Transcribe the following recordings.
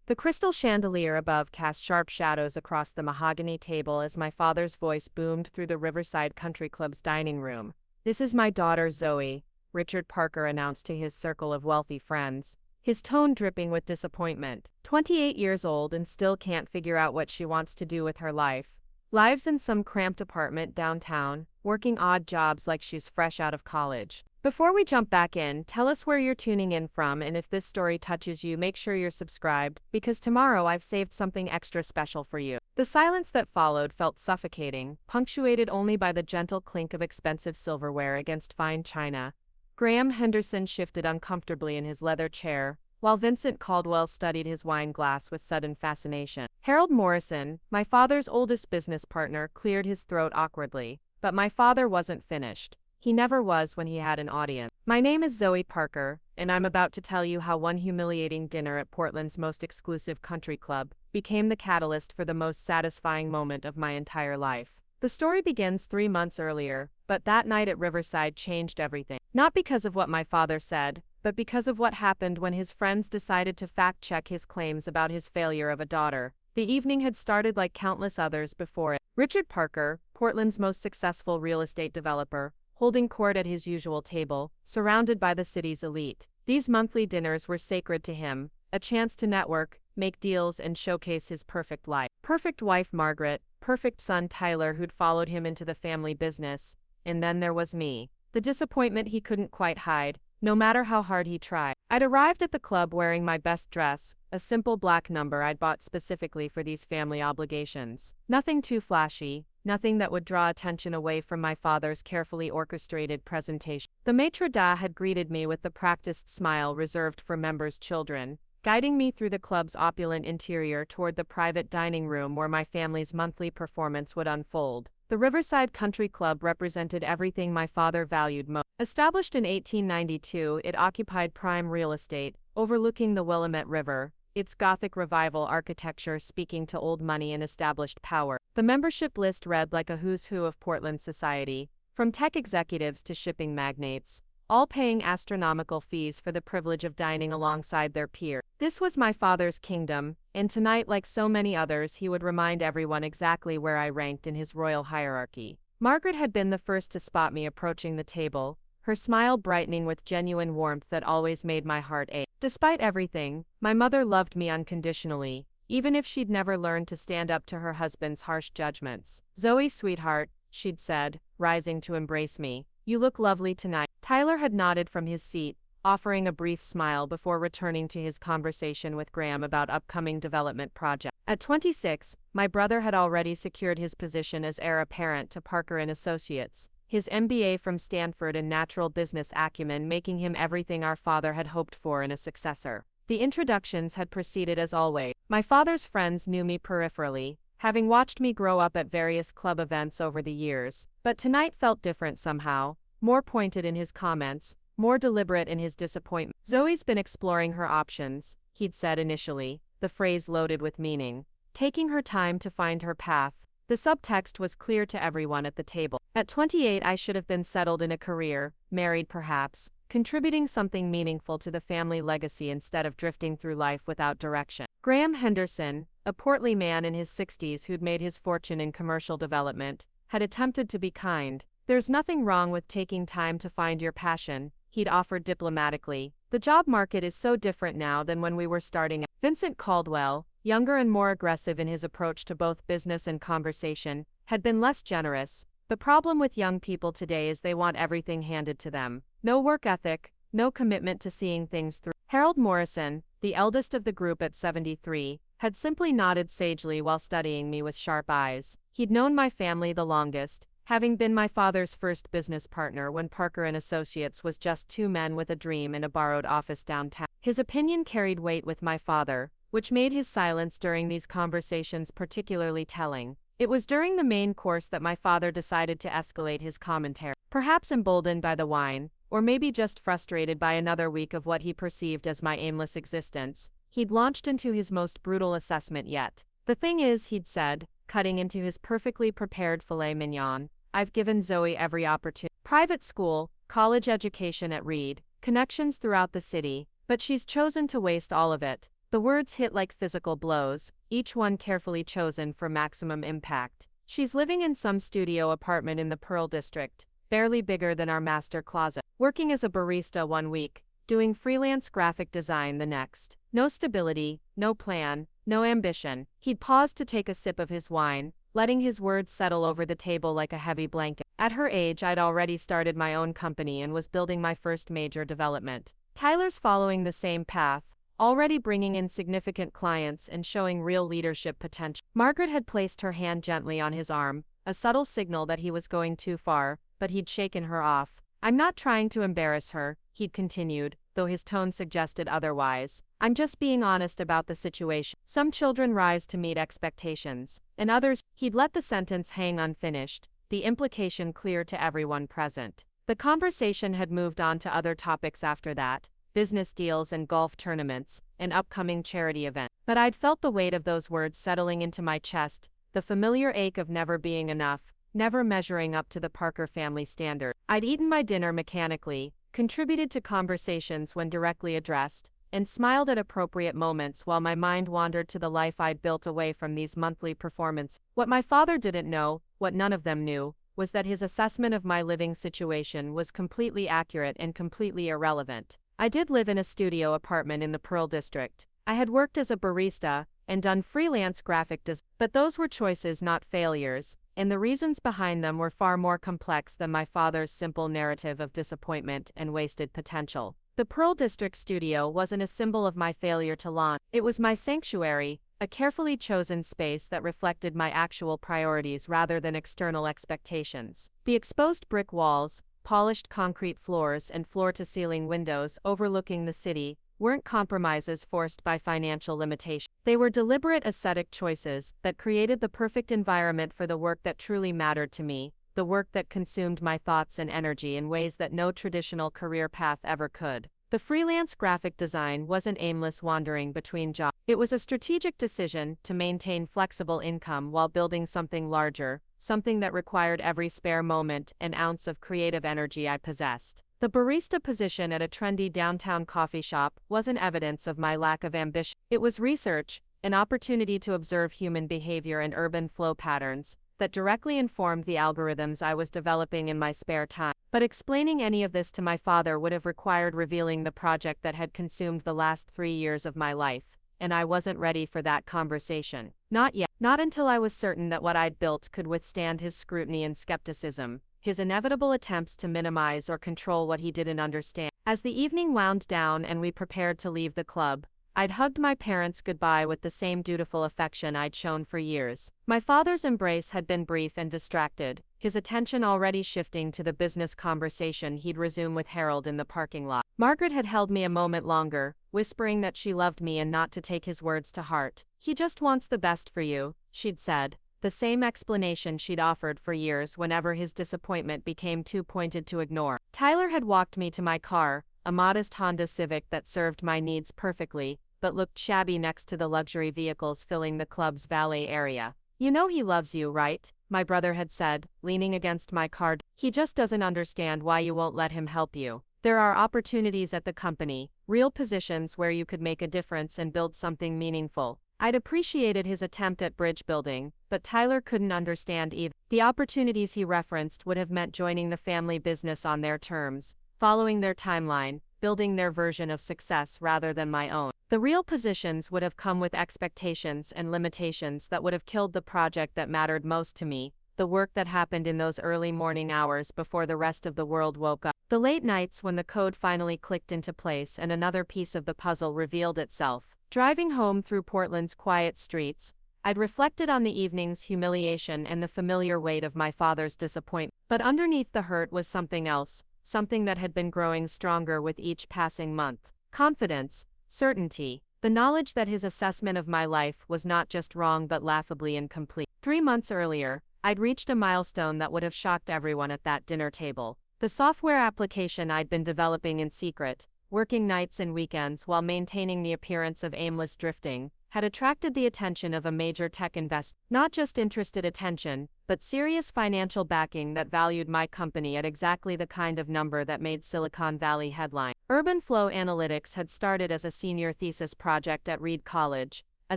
The crystal chandelier above cast sharp shadows across the mahogany table as my father's voice boomed through the Riverside Country Club's dining room. "This is my daughter Zoe," Richard Parker announced to his circle of wealthy friends, his tone dripping with disappointment. 28 years old and still can't figure out what she wants to do with her life. Lives in some cramped apartment downtown, working odd jobs like she's fresh out of college. Before we jump back in, tell us where you're tuning in from, and if this story touches you, make sure you're subscribed, because tomorrow I've saved something extra special for you. The silence that followed felt suffocating, punctuated only by the gentle clink of expensive silverware against fine china. Graham Henderson shifted uncomfortably in his leather chair, while Vincent Caldwell studied his wine glass with sudden fascination. Harold Morrison, my father's oldest business partner, cleared his throat awkwardly, but my father wasn't finished. He never was when he had an audience. "My name is Zoe Parker, and I'm about to tell you how one humiliating dinner at Portland's most exclusive country club became the catalyst for the most satisfying moment of my entire life." The story begins 3 months earlier, but that night at Riverside changed everything. Not because of what my father said, but because of what happened when his friends decided to fact-check his claims about his failure of a daughter. The evening had started like countless others before it. Richard Parker, Portland's most successful real estate developer, holding court at his usual table, surrounded by the city's elite. These monthly dinners were sacred to him, a chance to network, make deals, and showcase his perfect life. Perfect wife Margaret, perfect son Tyler, who'd followed him into the family business, and then there was me. The disappointment he couldn't quite hide, no matter how hard he tried. I'd arrived at the club wearing my best dress, a simple black number I'd bought specifically for these family obligations. Nothing too flashy, nothing that would draw attention away from my father's carefully orchestrated presentation. The maitre d' had greeted me with the practiced smile reserved for members' children, guiding me through the club's opulent interior toward the private dining room where my family's monthly performance would unfold. The Riverside Country Club represented everything my father valued most. Established in 1892, it occupied prime real estate, overlooking the Willamette River, its Gothic Revival architecture speaking to old money and established power. The membership list read like a who's who of Portland society, from tech executives to shipping magnates, all paying astronomical fees for the privilege of dining alongside their peers. This was my father's kingdom, and tonight, like so many others, he would remind everyone exactly where I ranked in his royal hierarchy. Margaret had been the first to spot me approaching the table, her smile brightening with genuine warmth that always made my heart ache. Despite everything, my mother loved me unconditionally, even if she'd never learned to stand up to her husband's harsh judgments. "Zoe, sweetheart," she'd said, rising to embrace me, "you look lovely tonight." Tyler had nodded from his seat, offering a brief smile before returning to his conversation with Graham about upcoming development projects. At 26, my brother had already secured his position as heir apparent to Parker and Associates, his MBA from Stanford and natural business acumen making him everything our father had hoped for in a successor. The introductions had proceeded as always. My father's friends knew me peripherally, having watched me grow up at various club events over the years, but tonight felt different somehow, more pointed in his comments, more deliberate in his disappointment. "Zoe's been exploring her options," he'd said initially, the phrase loaded with meaning. "Taking her time to find her path." The subtext was clear to everyone at the table. At 28, I should have been settled in a career, married perhaps, contributing something meaningful to the family legacy instead of drifting through life without direction. Graham Henderson, a portly man in his 60s who'd made his fortune in commercial development, had attempted to be kind. "There's nothing wrong with taking time to find your passion," he'd offered diplomatically. "The job market is so different now than when we were starting out." Vincent Caldwell, younger and more aggressive in his approach to both business and conversation, had been less generous. "The problem with young people today is they want everything handed to them. No work ethic, no commitment to seeing things through." Harold Morrison, the eldest of the group at 73, had simply nodded sagely while studying me with sharp eyes. He'd known my family the longest, having been my father's first business partner when Parker and Associates was just two men with a dream in a borrowed office downtown. His opinion carried weight with my father, which made his silence during these conversations particularly telling. It was during the main course that my father decided to escalate his commentary. Perhaps emboldened by the wine, or maybe just frustrated by another week of what he perceived as my aimless existence, he'd launched into his most brutal assessment yet. "The thing is," he'd said, cutting into his perfectly prepared filet mignon, "I've given Zoe every opportunity. Private school, college education at Reed, connections throughout the city, but she's chosen to waste all of it. The words hit like physical blows, each one carefully chosen for maximum impact. She's living in some studio apartment in the Pearl District, barely bigger than our master closet. Working as a barista one week, doing freelance graphic design the next. No stability, no plan, no ambition. He'd paused to take a sip of his wine, letting his words settle over the table like a heavy blanket. At her age, I'd already started my own company and was building my first major development. Tyler's following the same path, already bringing in significant clients and showing real leadership potential. Margaret had placed her hand gently on his arm, a subtle signal that he was going too far, but he'd shaken her off. I'm not trying to embarrass her, he'd continued, though his tone suggested otherwise. I'm just being honest about the situation. Some children rise to meet expectations, and others. He'd let the sentence hang unfinished, the implication clear to everyone present. The conversation had moved on to other topics after that, business deals and golf tournaments, and upcoming charity events. But I'd felt the weight of those words settling into my chest, the familiar ache of never being enough, never measuring up to the Parker family standard. I'd eaten my dinner mechanically, contributed to conversations when directly addressed, and smiled at appropriate moments while my mind wandered to the life I'd built away from these monthly performances. What my father didn't know, what none of them knew, was that his assessment of my living situation was completely accurate and completely irrelevant. I did live in a studio apartment in the Pearl District. I had worked as a barista and done freelance graphic design, but those were choices, not failures, and the reasons behind them were far more complex than my father's simple narrative of disappointment and wasted potential. The Pearl District studio wasn't a symbol of my failure to launch. It was my sanctuary, a carefully chosen space that reflected my actual priorities rather than external expectations. The exposed brick walls, polished concrete floors and floor-to-ceiling windows overlooking the city weren't compromises forced by financial limitations. They were deliberate aesthetic choices that created the perfect environment for the work that truly mattered to me, the work that consumed my thoughts and energy in ways that no traditional career path ever could. The freelance graphic design wasn't aimless wandering between jobs. It was a strategic decision to maintain flexible income while building something larger, something that required every spare moment and ounce of creative energy I possessed. The barista position at a trendy downtown coffee shop wasn't evidence of my lack of ambition. It was research, an opportunity to observe human behavior and urban flow patterns that directly informed the algorithms I was developing in my spare time. But explaining any of this to my father would have required revealing the project that had consumed the last 3 years of my life, and I wasn't ready for that conversation. Not yet. Not until I was certain that what I'd built could withstand his scrutiny and skepticism, his inevitable attempts to minimize or control what he didn't understand. As the evening wound down and we prepared to leave the club, I'd hugged my parents goodbye with the same dutiful affection I'd shown for years. My father's embrace had been brief and distracted, his attention already shifting to the business conversation he'd resume with Harold in the parking lot. Margaret had held me a moment longer, whispering that she loved me and not to take his words to heart. He just wants the best for you, she'd said, the same explanation she'd offered for years whenever his disappointment became too pointed to ignore. Tyler had walked me to my car, a modest Honda Civic that served my needs perfectly, but looked shabby next to the luxury vehicles filling the club's valet area. You know he loves you, right? My brother had said, leaning against my car. He just doesn't understand why you won't let him help you. There are opportunities at the company, real positions where you could make a difference and build something meaningful. I'd appreciated his attempt at bridge building, but Tyler couldn't understand either. The opportunities he referenced would have meant joining the family business on their terms, following their timeline, building their version of success rather than my own. The real positions would have come with expectations and limitations that would have killed the project that mattered most to me, the work that happened in those early morning hours before the rest of the world woke up. The late nights when the code finally clicked into place and another piece of the puzzle revealed itself. Driving home through Portland's quiet streets, I'd reflected on the evening's humiliation and the familiar weight of my father's disappointment. But underneath the hurt was something else, something that had been growing stronger with each passing month. Confidence, certainty, the knowledge that his assessment of my life was not just wrong but laughably incomplete. 3 months earlier, I'd reached a milestone that would have shocked everyone at that dinner table. The software application I'd been developing in secret, working nights and weekends while maintaining the appearance of aimless drifting, had attracted the attention of a major tech investor. Not just interested attention, but serious financial backing that valued my company at exactly the kind of number that made Silicon Valley headlines. Urban flow analytics had started as a senior thesis project at Reed College, a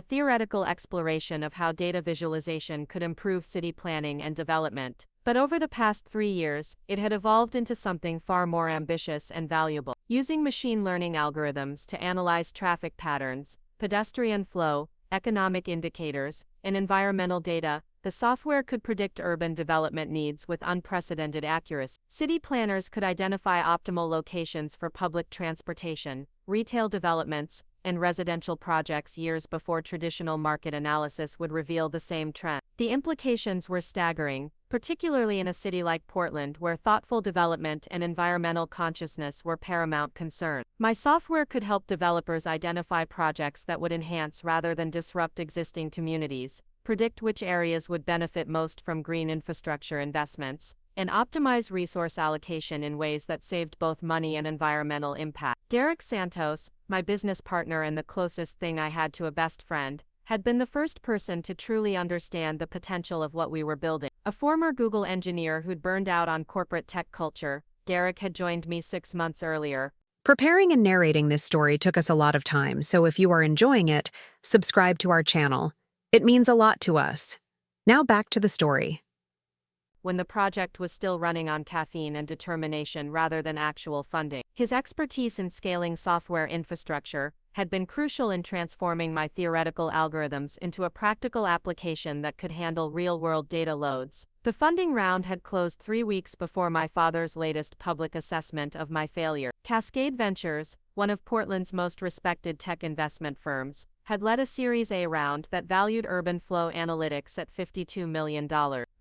theoretical exploration of how data visualization could improve city planning and development. But over the past 3 years, it had evolved into something far more ambitious and valuable. Using machine learning algorithms to analyze traffic patterns, pedestrian flow, economic indicators, and environmental data, the software could predict urban development needs with unprecedented accuracy. City planners could identify optimal locations for public transportation, retail developments, and residential projects years before traditional market analysis would reveal the same trend. The implications were staggering, particularly in a city like Portland where thoughtful development and environmental consciousness were paramount concerns. My software could help developers identify projects that would enhance rather than disrupt existing communities, predict which areas would benefit most from green infrastructure investments, and optimize resource allocation in ways that saved both money and environmental impact. Derek Santos, my business partner and the closest thing I had to a best friend, had been the first person to truly understand the potential of what we were building. A former Google engineer who'd burned out on corporate tech culture, Derek had joined me 6 months earlier. Preparing and narrating this story took us a lot of time, so if you are enjoying it, subscribe to our channel. It means a lot to us. Now back to the story. When the project was still running on caffeine and determination rather than actual funding. His expertise in scaling software infrastructure had been crucial in transforming my theoretical algorithms into a practical application that could handle real-world data loads. The funding round had closed 3 weeks before my father's latest public assessment of my failure. Cascade Ventures, one of Portland's most respected tech investment firms, had led a Series A round that valued urban flow analytics at $52 million.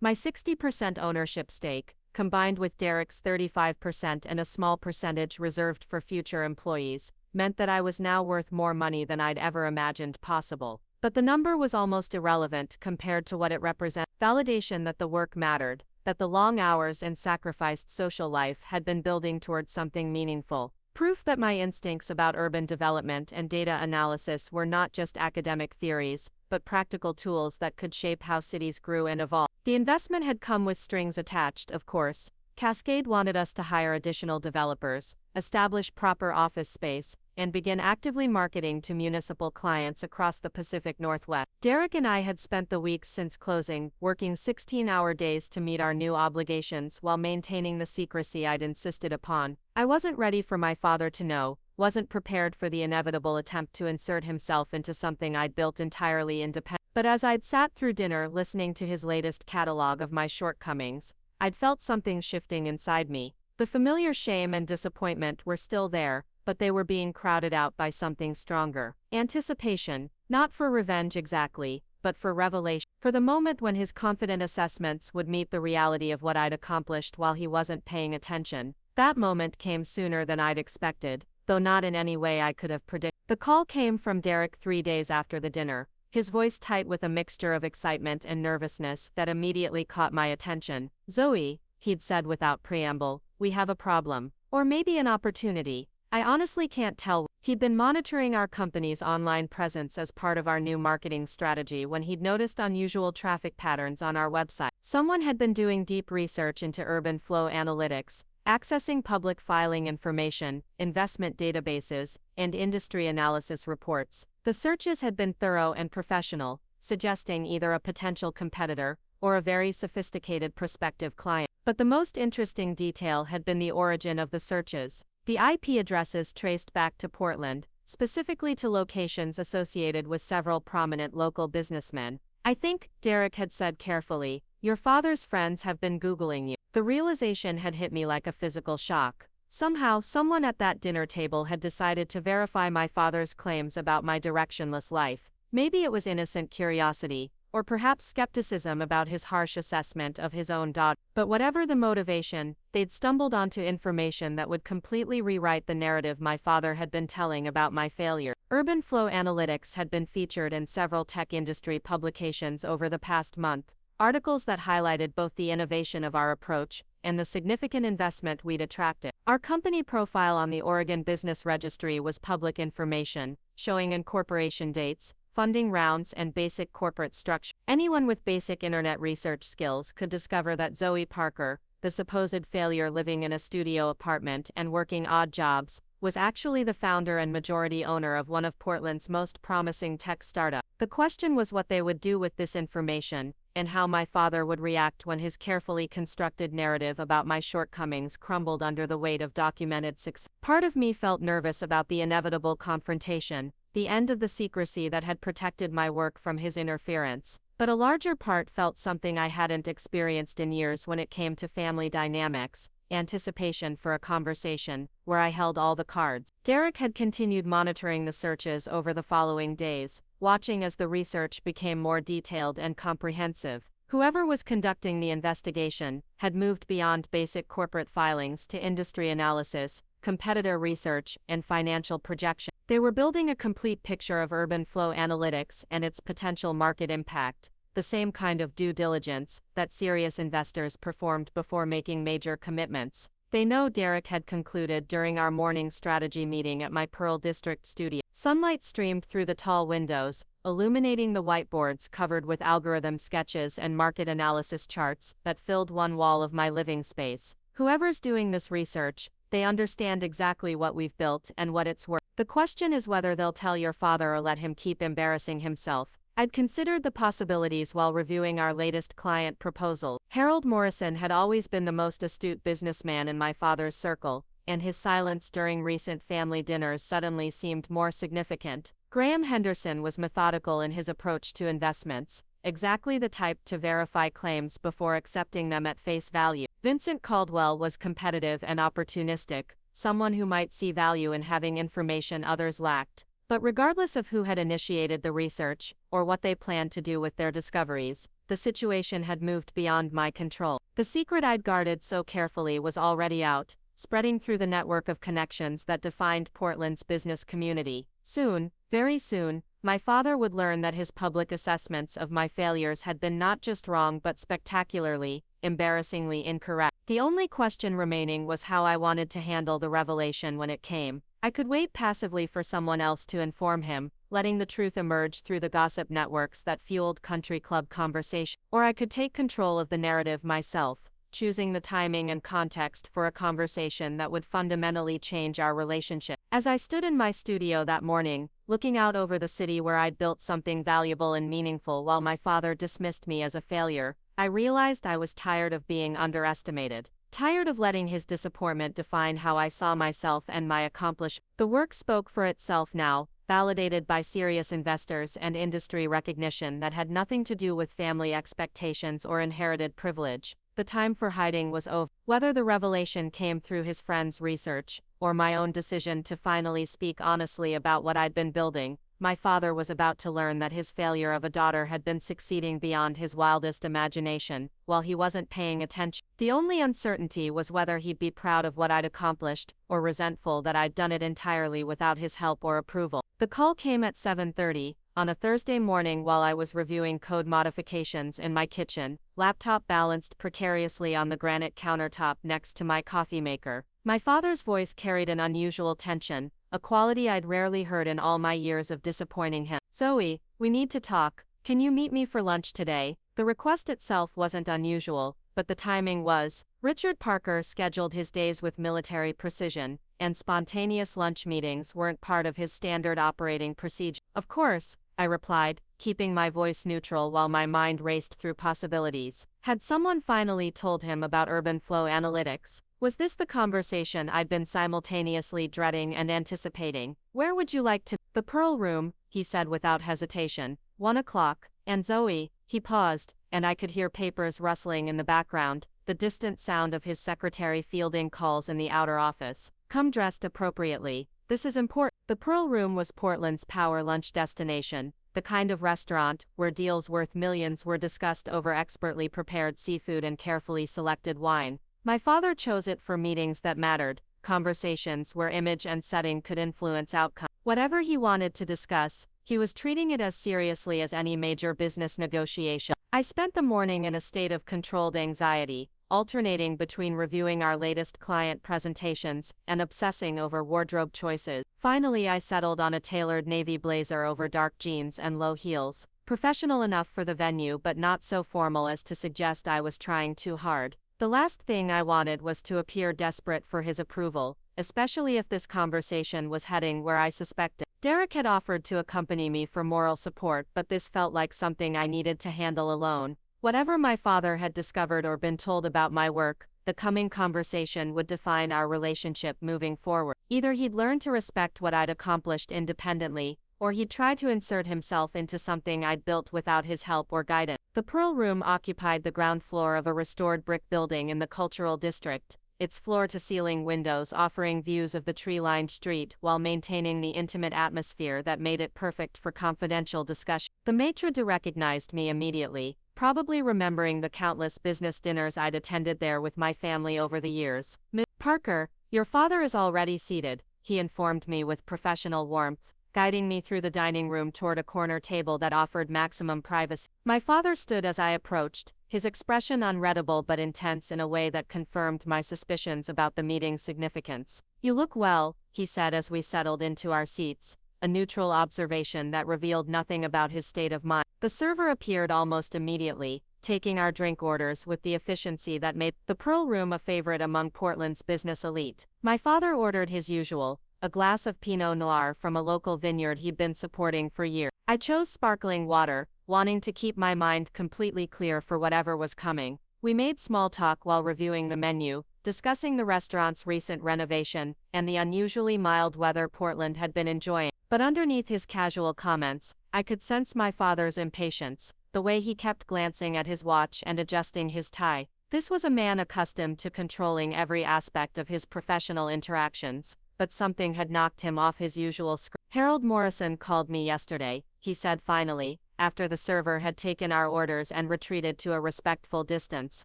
My 60% ownership stake, combined with Derek's 35% and a small percentage reserved for future employees, meant that I was now worth more money than I'd ever imagined possible. But the number was almost irrelevant compared to what it represented: validation that the work mattered, that the long hours and sacrificed social life had been building towards something meaningful. Proof that my instincts about urban development and data analysis were not just academic theories, but practical tools that could shape how cities grew and evolved. The investment had come with strings attached, of course. Cascade wanted us to hire additional developers, establish proper office space, and begin actively marketing to municipal clients across the Pacific Northwest. Derek and I had spent the weeks since closing, working 16-hour days to meet our new obligations while maintaining the secrecy I'd insisted upon. I wasn't ready for my father to know, wasn't prepared for the inevitable attempt to insert himself into something I'd built entirely independently. But as I'd sat through dinner listening to his latest catalog of my shortcomings, I'd felt something shifting inside me. The familiar shame and disappointment were still there, but they were being crowded out by something stronger. Anticipation, not for revenge exactly, but for revelation. For the moment when his confident assessments would meet the reality of what I'd accomplished while he wasn't paying attention. That moment came sooner than I'd expected, though not in any way I could have predicted. The call came from Derek 3 days after the dinner, his voice tight with a mixture of excitement and nervousness that immediately caught my attention. "Zoe," he'd said without preamble, "we have a problem. Or maybe an opportunity. I honestly can't tell." He'd been monitoring our company's online presence as part of our new marketing strategy when he'd noticed unusual traffic patterns on our website. Someone had been doing deep research into urban flow analytics, accessing public filing information, investment databases, and industry analysis reports. The searches had been thorough and professional, suggesting either a potential competitor or a very sophisticated prospective client. But the most interesting detail had been the origin of the searches. The IP addresses traced back to Portland, specifically to locations associated with several prominent local businessmen. "I think," Derek had said carefully, "your father's friends have been Googling you." The realization had hit me like a physical shock. Somehow, someone at that dinner table had decided to verify my father's claims about my directionless life. Maybe it was innocent curiosity, or perhaps skepticism about his harsh assessment of his own daughter. But whatever the motivation, they'd stumbled onto information that would completely rewrite the narrative my father had been telling about my failure. Urban flow analytics had been featured in several tech industry publications over the past month, articles that highlighted both the innovation of our approach and the significant investment we'd attracted. Our company profile on the Oregon Business Registry was public information, showing incorporation dates, funding rounds, and basic corporate structure. Anyone with basic internet research skills could discover that Zoe Parker, the supposed failure living in a studio apartment and working odd jobs, was actually the founder and majority owner of one of Portland's most promising tech startups. The question was what they would do with this information, and how my father would react when his carefully constructed narrative about my shortcomings crumbled under the weight of documented success. Part of me felt nervous about the inevitable confrontation, the end of the secrecy that had protected my work from his interference. But a larger part felt something I hadn't experienced in years when it came to family dynamics: anticipation for a conversation where I held all the cards. Derek had continued monitoring the searches over the following days, watching as the research became more detailed and comprehensive. Whoever was conducting the investigation had moved beyond basic corporate filings to industry analysis, competitor research, and financial projection. They were building a complete picture of urban flow analytics and its potential market impact, the same kind of due diligence that serious investors performed before making major commitments. They know, Derek had concluded during our morning strategy meeting at my Pearl District studio. Sunlight streamed through the tall windows, illuminating the whiteboards covered with algorithm sketches and market analysis charts that filled one wall of my living space. Whoever's doing this research, they understand exactly what we've built and what it's worth. The question is whether they'll tell your father or let him keep embarrassing himself. I'd considered the possibilities while reviewing our latest client proposal. Harold Morrison had always been the most astute businessman in my father's circle, and his silence during recent family dinners suddenly seemed more significant. Graham Henderson was methodical in his approach to investments, exactly the type to verify claims before accepting them at face value. Vincent Caldwell was competitive and opportunistic, someone who might see value in having information others lacked. But regardless of who had initiated the research, or what they planned to do with their discoveries, the situation had moved beyond my control. The secret I'd guarded so carefully was already out, spreading through the network of connections that defined Portland's business community. Soon, very soon, my father would learn that his public assessments of my failures had been not just wrong but spectacularly, embarrassingly incorrect. The only question remaining was how I wanted to handle the revelation when it came. I could wait passively for someone else to inform him, letting the truth emerge through the gossip networks that fueled country club conversation. Or I could take control of the narrative myself, choosing the timing and context for a conversation that would fundamentally change our relationship. As I stood in my studio that morning, looking out over the city where I'd built something valuable and meaningful while my father dismissed me as a failure, I realized I was tired of being underestimated. Tired of letting his disappointment define how I saw myself and my accomplishments. The work spoke for itself now, validated by serious investors and industry recognition that had nothing to do with family expectations or inherited privilege. The time for hiding was over. Whether the revelation came through his friend's research, or my own decision to finally speak honestly about what I'd been building, my father was about to learn that his failure of a daughter had been succeeding beyond his wildest imagination, while he wasn't paying attention. The only uncertainty was whether he'd be proud of what I'd accomplished, or resentful that I'd done it entirely without his help or approval. The call came at 7:30, on a Thursday morning while I was reviewing code modifications in my kitchen, laptop balanced precariously on the granite countertop next to my coffee maker. My father's voice carried an unusual tension, a quality I'd rarely heard in all my years of disappointing him. "Zoe, we need to talk. Can you meet me for lunch today?" The request itself wasn't unusual, but the timing was. Richard Parker scheduled his days with military precision, and spontaneous lunch meetings weren't part of his standard operating procedure. "Of course," I replied, keeping my voice neutral while my mind raced through possibilities. Had someone finally told him about urban flow analytics? Was this the conversation I'd been simultaneously dreading and anticipating? "Where would you like to?" "The Pearl Room," he said without hesitation. 1 o'clock. "And Zoe," he paused, and I could hear papers rustling in the background, the distant sound of his secretary fielding calls in the outer office. "Come dressed appropriately. This is important." The Pearl Room was Portland's power lunch destination, the kind of restaurant where deals worth millions were discussed over expertly prepared seafood and carefully selected wine. My father chose it for meetings that mattered, conversations where image and setting could influence outcome. Whatever he wanted to discuss, he was treating it as seriously as any major business negotiation. I spent the morning in a state of controlled anxiety, alternating between reviewing our latest client presentations and obsessing over wardrobe choices. Finally, I settled on a tailored navy blazer over dark jeans and low heels, professional enough for the venue but not so formal as to suggest I was trying too hard. The last thing I wanted was to appear desperate for his approval, especially if this conversation was heading where I suspected. Derek had offered to accompany me for moral support, but this felt like something I needed to handle alone. Whatever my father had discovered or been told about my work, the coming conversation would define our relationship moving forward. Either he'd learn to respect what I'd accomplished independently, or he'd try to insert himself into something I'd built without his help or guidance. The Pearl Room occupied the ground floor of a restored brick building in the Cultural District, its floor-to-ceiling windows offering views of the tree-lined street while maintaining the intimate atmosphere that made it perfect for confidential discussion. The maitre d' recognized me immediately, probably remembering the countless business dinners I'd attended there with my family over the years. "Miss Parker, your father is already seated," he informed me with professional warmth, guiding me through the dining room toward a corner table that offered maximum privacy. My father stood as I approached, his expression unreadable but intense in a way that confirmed my suspicions about the meeting's significance. "You look well," he said as we settled into our seats, a neutral observation that revealed nothing about his state of mind. The server appeared almost immediately, taking our drink orders with the efficiency that made the Pearl Room a favorite among Portland's business elite. My father ordered his usual, a glass of Pinot Noir from a local vineyard he'd been supporting for years. I chose sparkling water, wanting to keep my mind completely clear for whatever was coming. We made small talk while reviewing the menu, discussing the restaurant's recent renovation and the unusually mild weather Portland had been enjoying. But underneath his casual comments, I could sense my father's impatience, the way he kept glancing at his watch and adjusting his tie. This was a man accustomed to controlling every aspect of his professional interactions, but something had knocked him off his usual script. "Harold Morrison called me yesterday," he said finally, after the server had taken our orders and retreated to a respectful distance.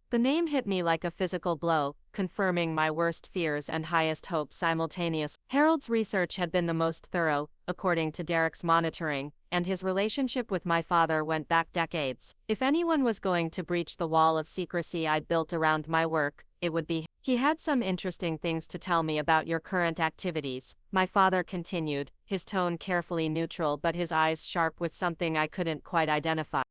The name hit me like a physical blow, confirming my worst fears and highest hopes simultaneously. Harold's research had been the most thorough, according to Derek's monitoring, and his relationship with my father went back decades. If anyone was going to breach the wall of secrecy I'd built around my work, it would be him. "He had some interesting things to tell me about your current activities," my father continued, his tone carefully neutral but his eyes sharp with something I couldn't quite identify.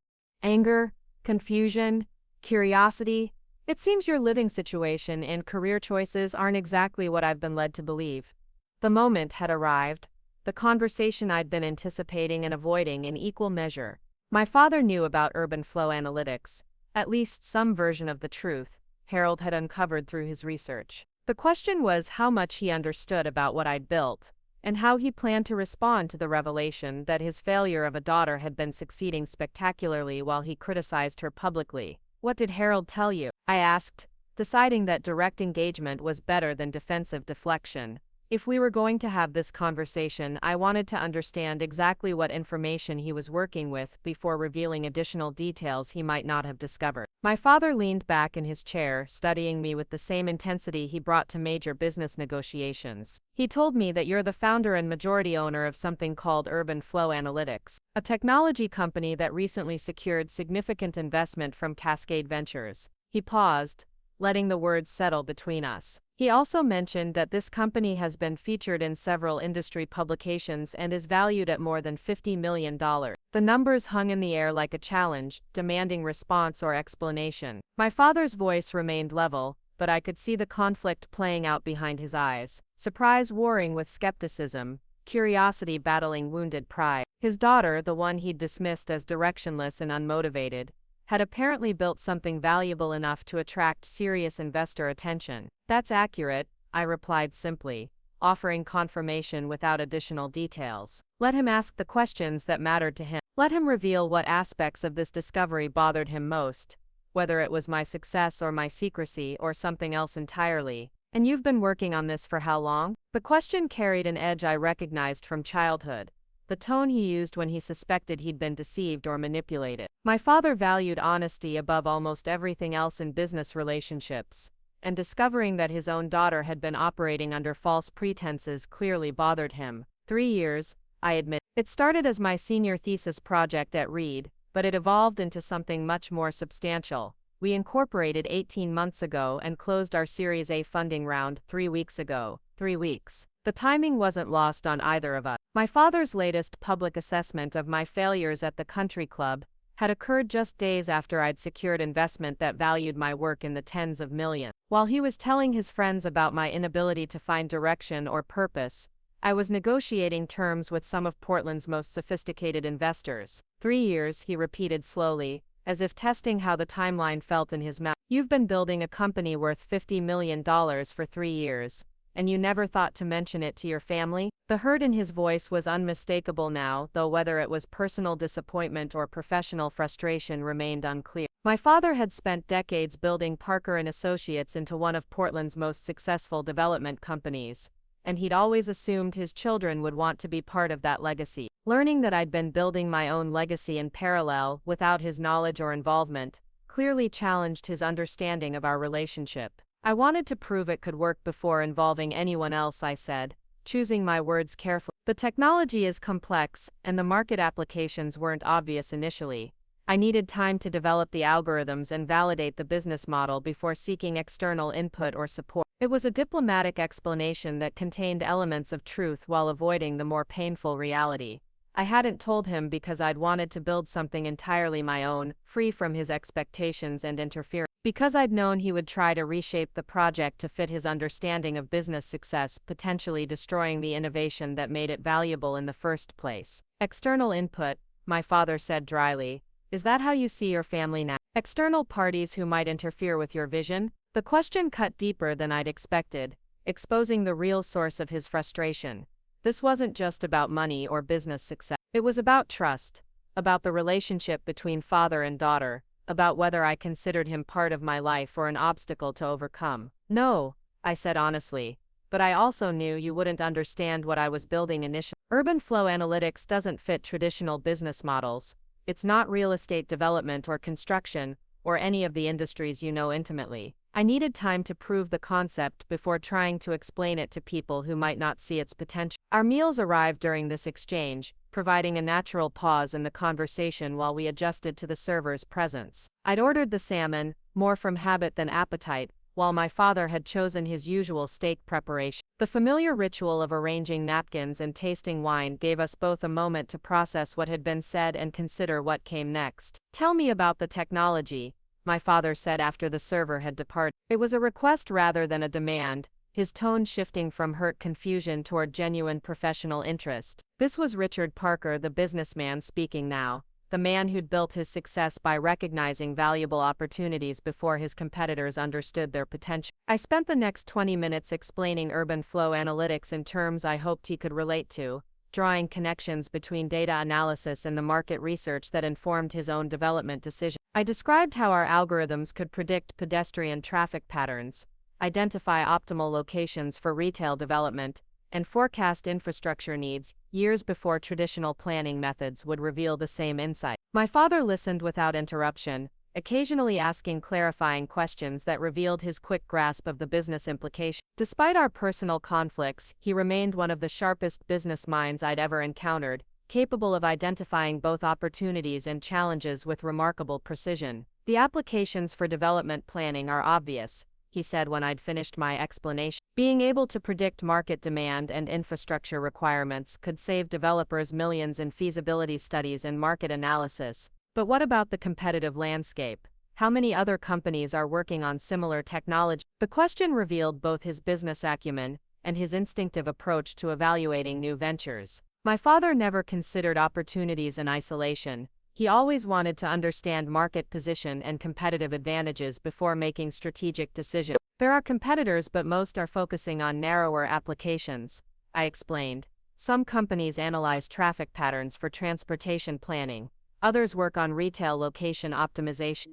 "Anger, confusion, curiosity. It seems your living situation and career choices aren't exactly what I've been led to believe." The moment had arrived, the conversation I'd been anticipating and avoiding in equal measure. My father knew about urban flow analytics, at least some version of the truth Harold had uncovered through his research. The question was how much he understood about what I'd built, and how he planned to respond to the revelation that his failure of a daughter had been succeeding spectacularly while he criticized her publicly. "What did Harold tell you?" I asked, deciding that direct engagement was better than defensive deflection. If we were going to have this conversation, I wanted to understand exactly what information he was working with before revealing additional details he might not have discovered. My father leaned back in his chair, studying me with the same intensity he brought to major business negotiations. "He told me that you're the founder and majority owner of something called Urban Flow Analytics, a technology company that recently secured significant investment from Cascade Ventures." He paused, letting the words settle between us. He also mentioned that this company has been featured in several industry publications and is valued at more than $50 million. The numbers hung in the air like a challenge, demanding response or explanation. My father's voice remained level, but I could see the conflict playing out behind his eyes. Surprise warring with skepticism, curiosity battling wounded pride. His daughter, the one he'd dismissed as directionless and unmotivated, had apparently built something valuable enough to attract serious investor attention. "That's accurate," I replied simply, offering confirmation without additional details. Let him ask the questions that mattered to him. Let him reveal what aspects of this discovery bothered him most, whether it was my success or my secrecy or something else entirely. "And you've been working on this for how long?" The question carried an edge I recognized from childhood, the tone he used when he suspected he'd been deceived or manipulated. My father valued honesty above almost everything else in business relationships, and discovering that his own daughter had been operating under false pretenses clearly bothered him. 3 years, I admit. It started as my senior thesis project at Reed, but it evolved into something much more substantial. We incorporated 18 months ago and closed our Series A funding round 3 weeks ago. 3 weeks. The timing wasn't lost on either of us. My father's latest public assessment of my failures at the country club had occurred just days after I'd secured investment that valued my work in the tens of millions. While he was telling his friends about my inability to find direction or purpose, I was negotiating terms with some of Portland's most sophisticated investors. 3 years, he repeated slowly, as if testing how the timeline felt in his mouth. You've been building a company worth $50 million for 3 years, and you never thought to mention it to your family? The hurt in his voice was unmistakable now, though whether it was personal disappointment or professional frustration remained unclear. My father had spent decades building Parker and Associates into one of Portland's most successful development companies, and he'd always assumed his children would want to be part of that legacy. Learning that I'd been building my own legacy in parallel, without his knowledge or involvement, clearly challenged his understanding of our relationship. I wanted to prove it could work before involving anyone else, I said, choosing my words carefully. The technology is complex, and the market applications weren't obvious initially. I needed time to develop the algorithms and validate the business model before seeking external input or support. It was a diplomatic explanation that contained elements of truth while avoiding the more painful reality. I hadn't told him because I'd wanted to build something entirely my own, free from his expectations and interference. Because I'd known he would try to reshape the project to fit his understanding of business success, potentially destroying the innovation that made it valuable in the first place. External input, my father said dryly. Is that how you see your family now? External parties who might interfere with your vision? The question cut deeper than I'd expected, exposing the real source of his frustration. This wasn't just about money or business success. It was about trust, about the relationship between father and daughter, about whether I considered him part of my life or an obstacle to overcome. No, I said honestly, but I also knew you wouldn't understand what I was building initially. Urban flow analytics doesn't fit traditional business models. It's not real estate development or construction, or any of the industries you know intimately. I needed time to prove the concept before trying to explain it to people who might not see its potential. Our meals arrived during this exchange, providing a natural pause in the conversation while we adjusted to the server's presence. I'd ordered the salmon, more from habit than appetite, while my father had chosen his usual steak preparation. The familiar ritual of arranging napkins and tasting wine gave us both a moment to process what had been said and consider what came next. Tell me about the technology, my father said after the server had departed. It was a request rather than a demand, his tone shifting from hurt confusion toward genuine professional interest. This was Richard Parker, the businessman, speaking now, the man who'd built his success by recognizing valuable opportunities before his competitors understood their potential. I spent the next 20 minutes explaining urban flow analytics in terms I hoped he could relate to, drawing connections between data analysis and the market research that informed his own development decisions. I described how our algorithms could predict pedestrian traffic patterns, identify optimal locations for retail development, and forecast infrastructure needs, years before traditional planning methods would reveal the same insight. My father listened without interruption, occasionally asking clarifying questions that revealed his quick grasp of the business implications. Despite our personal conflicts, he remained one of the sharpest business minds I'd ever encountered, capable of identifying both opportunities and challenges with remarkable precision. The applications for development planning are obvious, he said when I'd finished my explanation. Being able to predict market demand and infrastructure requirements could save developers millions in feasibility studies and market analysis. But what about the competitive landscape? How many other companies are working on similar technology? The question revealed both his business acumen and his instinctive approach to evaluating new ventures. My father never considered opportunities in isolation. He always wanted to understand market position and competitive advantages before making strategic decisions. There are competitors, but most are focusing on narrower applications, I explained. Some companies analyze traffic patterns for transportation planning. Others work on retail location optimization.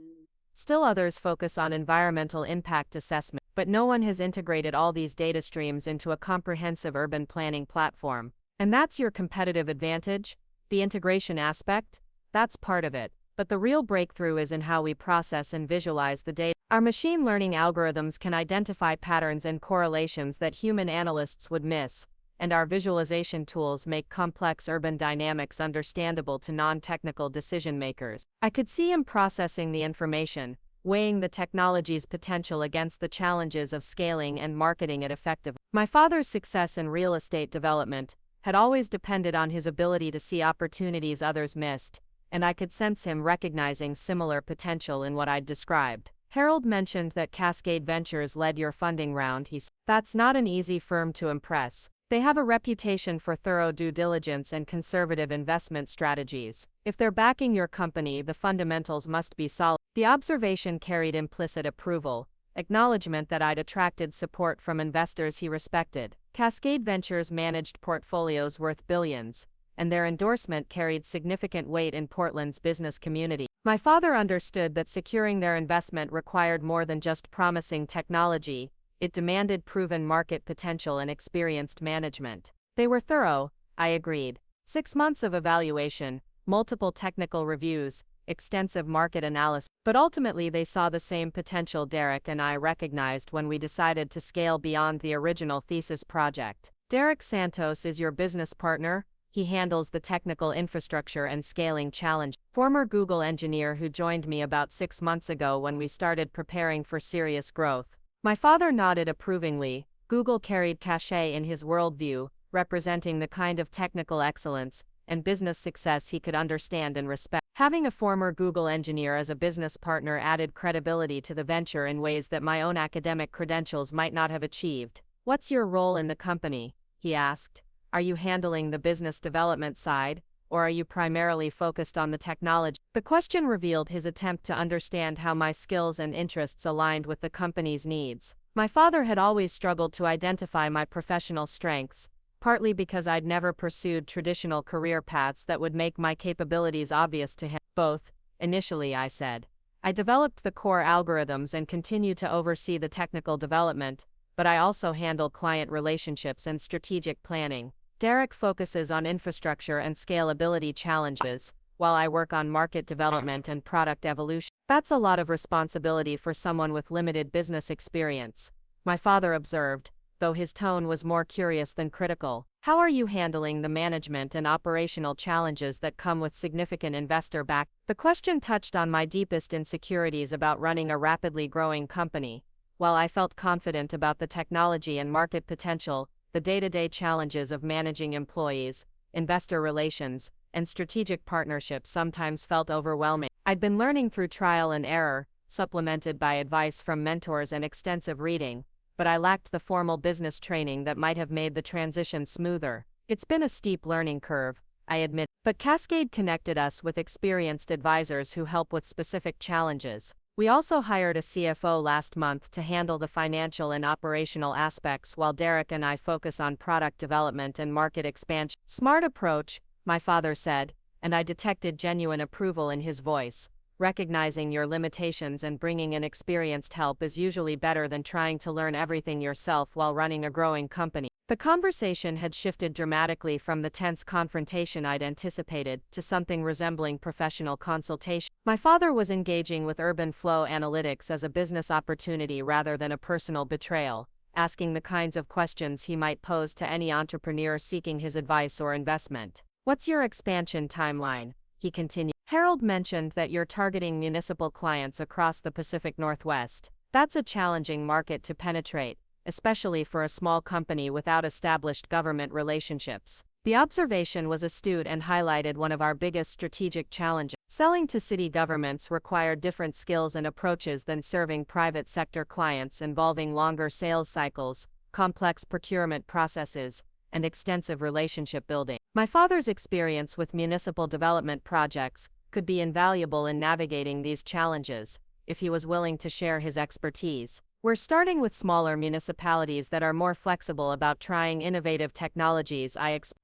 Still others focus on environmental impact assessment. But no one has integrated all these data streams into a comprehensive urban planning platform. And that's your competitive advantage? The integration aspect? That's part of it, but the real breakthrough is in how we process and visualize the data. Our machine learning algorithms can identify patterns and correlations that human analysts would miss, and our visualization tools make complex urban dynamics understandable to non-technical decision makers. I could see him processing the information, weighing the technology's potential against the challenges of scaling and marketing it effectively. My father's success in real estate development had always depended on his ability to see opportunities others missed, and I could sense him recognizing similar potential in what I'd described. Harold mentioned that Cascade Ventures led your funding round. He said, "That's not an easy firm to impress. They have a reputation for thorough due diligence and conservative investment strategies. If they're backing your company, the fundamentals must be solid." The observation carried implicit approval, acknowledgement that I'd attracted support from investors he respected. Cascade Ventures managed portfolios worth billions, and their endorsement carried significant weight in Portland's business community. My father understood that securing their investment required more than just promising technology. It demanded proven market potential and experienced management. They were thorough, I agreed. 6 months of evaluation, multiple technical reviews, extensive market analysis. But ultimately they saw the same potential Derek and I recognized when we decided to scale beyond the original thesis project. Derek Santos is your business partner. He handles the technical infrastructure and scaling challenge. Former Google engineer who joined me about 6 months ago when we started preparing for serious growth. My father nodded approvingly. Google carried cachet in his worldview, representing the kind of technical excellence and business success he could understand and respect. Having a former Google engineer as a business partner added credibility to the venture in ways that my own academic credentials might not have achieved. "What's your role in the company?" he asked. "Are you handling the business development side, or are you primarily focused on the technology?" The question revealed his attempt to understand how my skills and interests aligned with the company's needs. My father had always struggled to identify my professional strengths, partly because I'd never pursued traditional career paths that would make my capabilities obvious to him. "Both, initially," I said. "I developed the core algorithms and continue to oversee the technical development, but I also handle client relationships and strategic planning. Derek focuses on infrastructure and scalability challenges, while I work on market development and product evolution." "That's a lot of responsibility for someone with limited business experience," my father observed, though his tone was more curious than critical. "How are you handling the management and operational challenges that come with significant investor back?" The question touched on my deepest insecurities about running a rapidly growing company. While I felt confident about the technology and market potential, the day-to-day challenges of managing employees, investor relations, and strategic partnerships sometimes felt overwhelming. I'd been learning through trial and error, supplemented by advice from mentors and extensive reading, but I lacked the formal business training that might have made the transition smoother. It's been a steep learning curve, I admit, but Cascade connected us with experienced advisors who help with specific challenges. We also hired a CFO last month to handle the financial and operational aspects while Derek and I focus on product development and market expansion. "Smart approach," my father said, and I detected genuine approval in his voice. "Recognizing your limitations and bringing in experienced help is usually better than trying to learn everything yourself while running a growing company." The conversation had shifted dramatically from the tense confrontation I'd anticipated to something resembling professional consultation. My father was engaging with urban flow analytics as a business opportunity rather than a personal betrayal, asking the kinds of questions he might pose to any entrepreneur seeking his advice or investment. "What's your expansion timeline?" he continued. "Harold mentioned that you're targeting municipal clients across the Pacific Northwest. That's a challenging market to penetrate, especially for a small company without established government relationships." The observation was astute and highlighted one of our biggest strategic challenges. Selling to city governments required different skills and approaches than serving private sector clients, involving longer sales cycles, complex procurement processes, and extensive relationship building. My father's experience with municipal development projects could be invaluable in navigating these challenges, if he was willing to share his expertise. "We're starting with smaller municipalities that are more flexible about trying innovative technologies.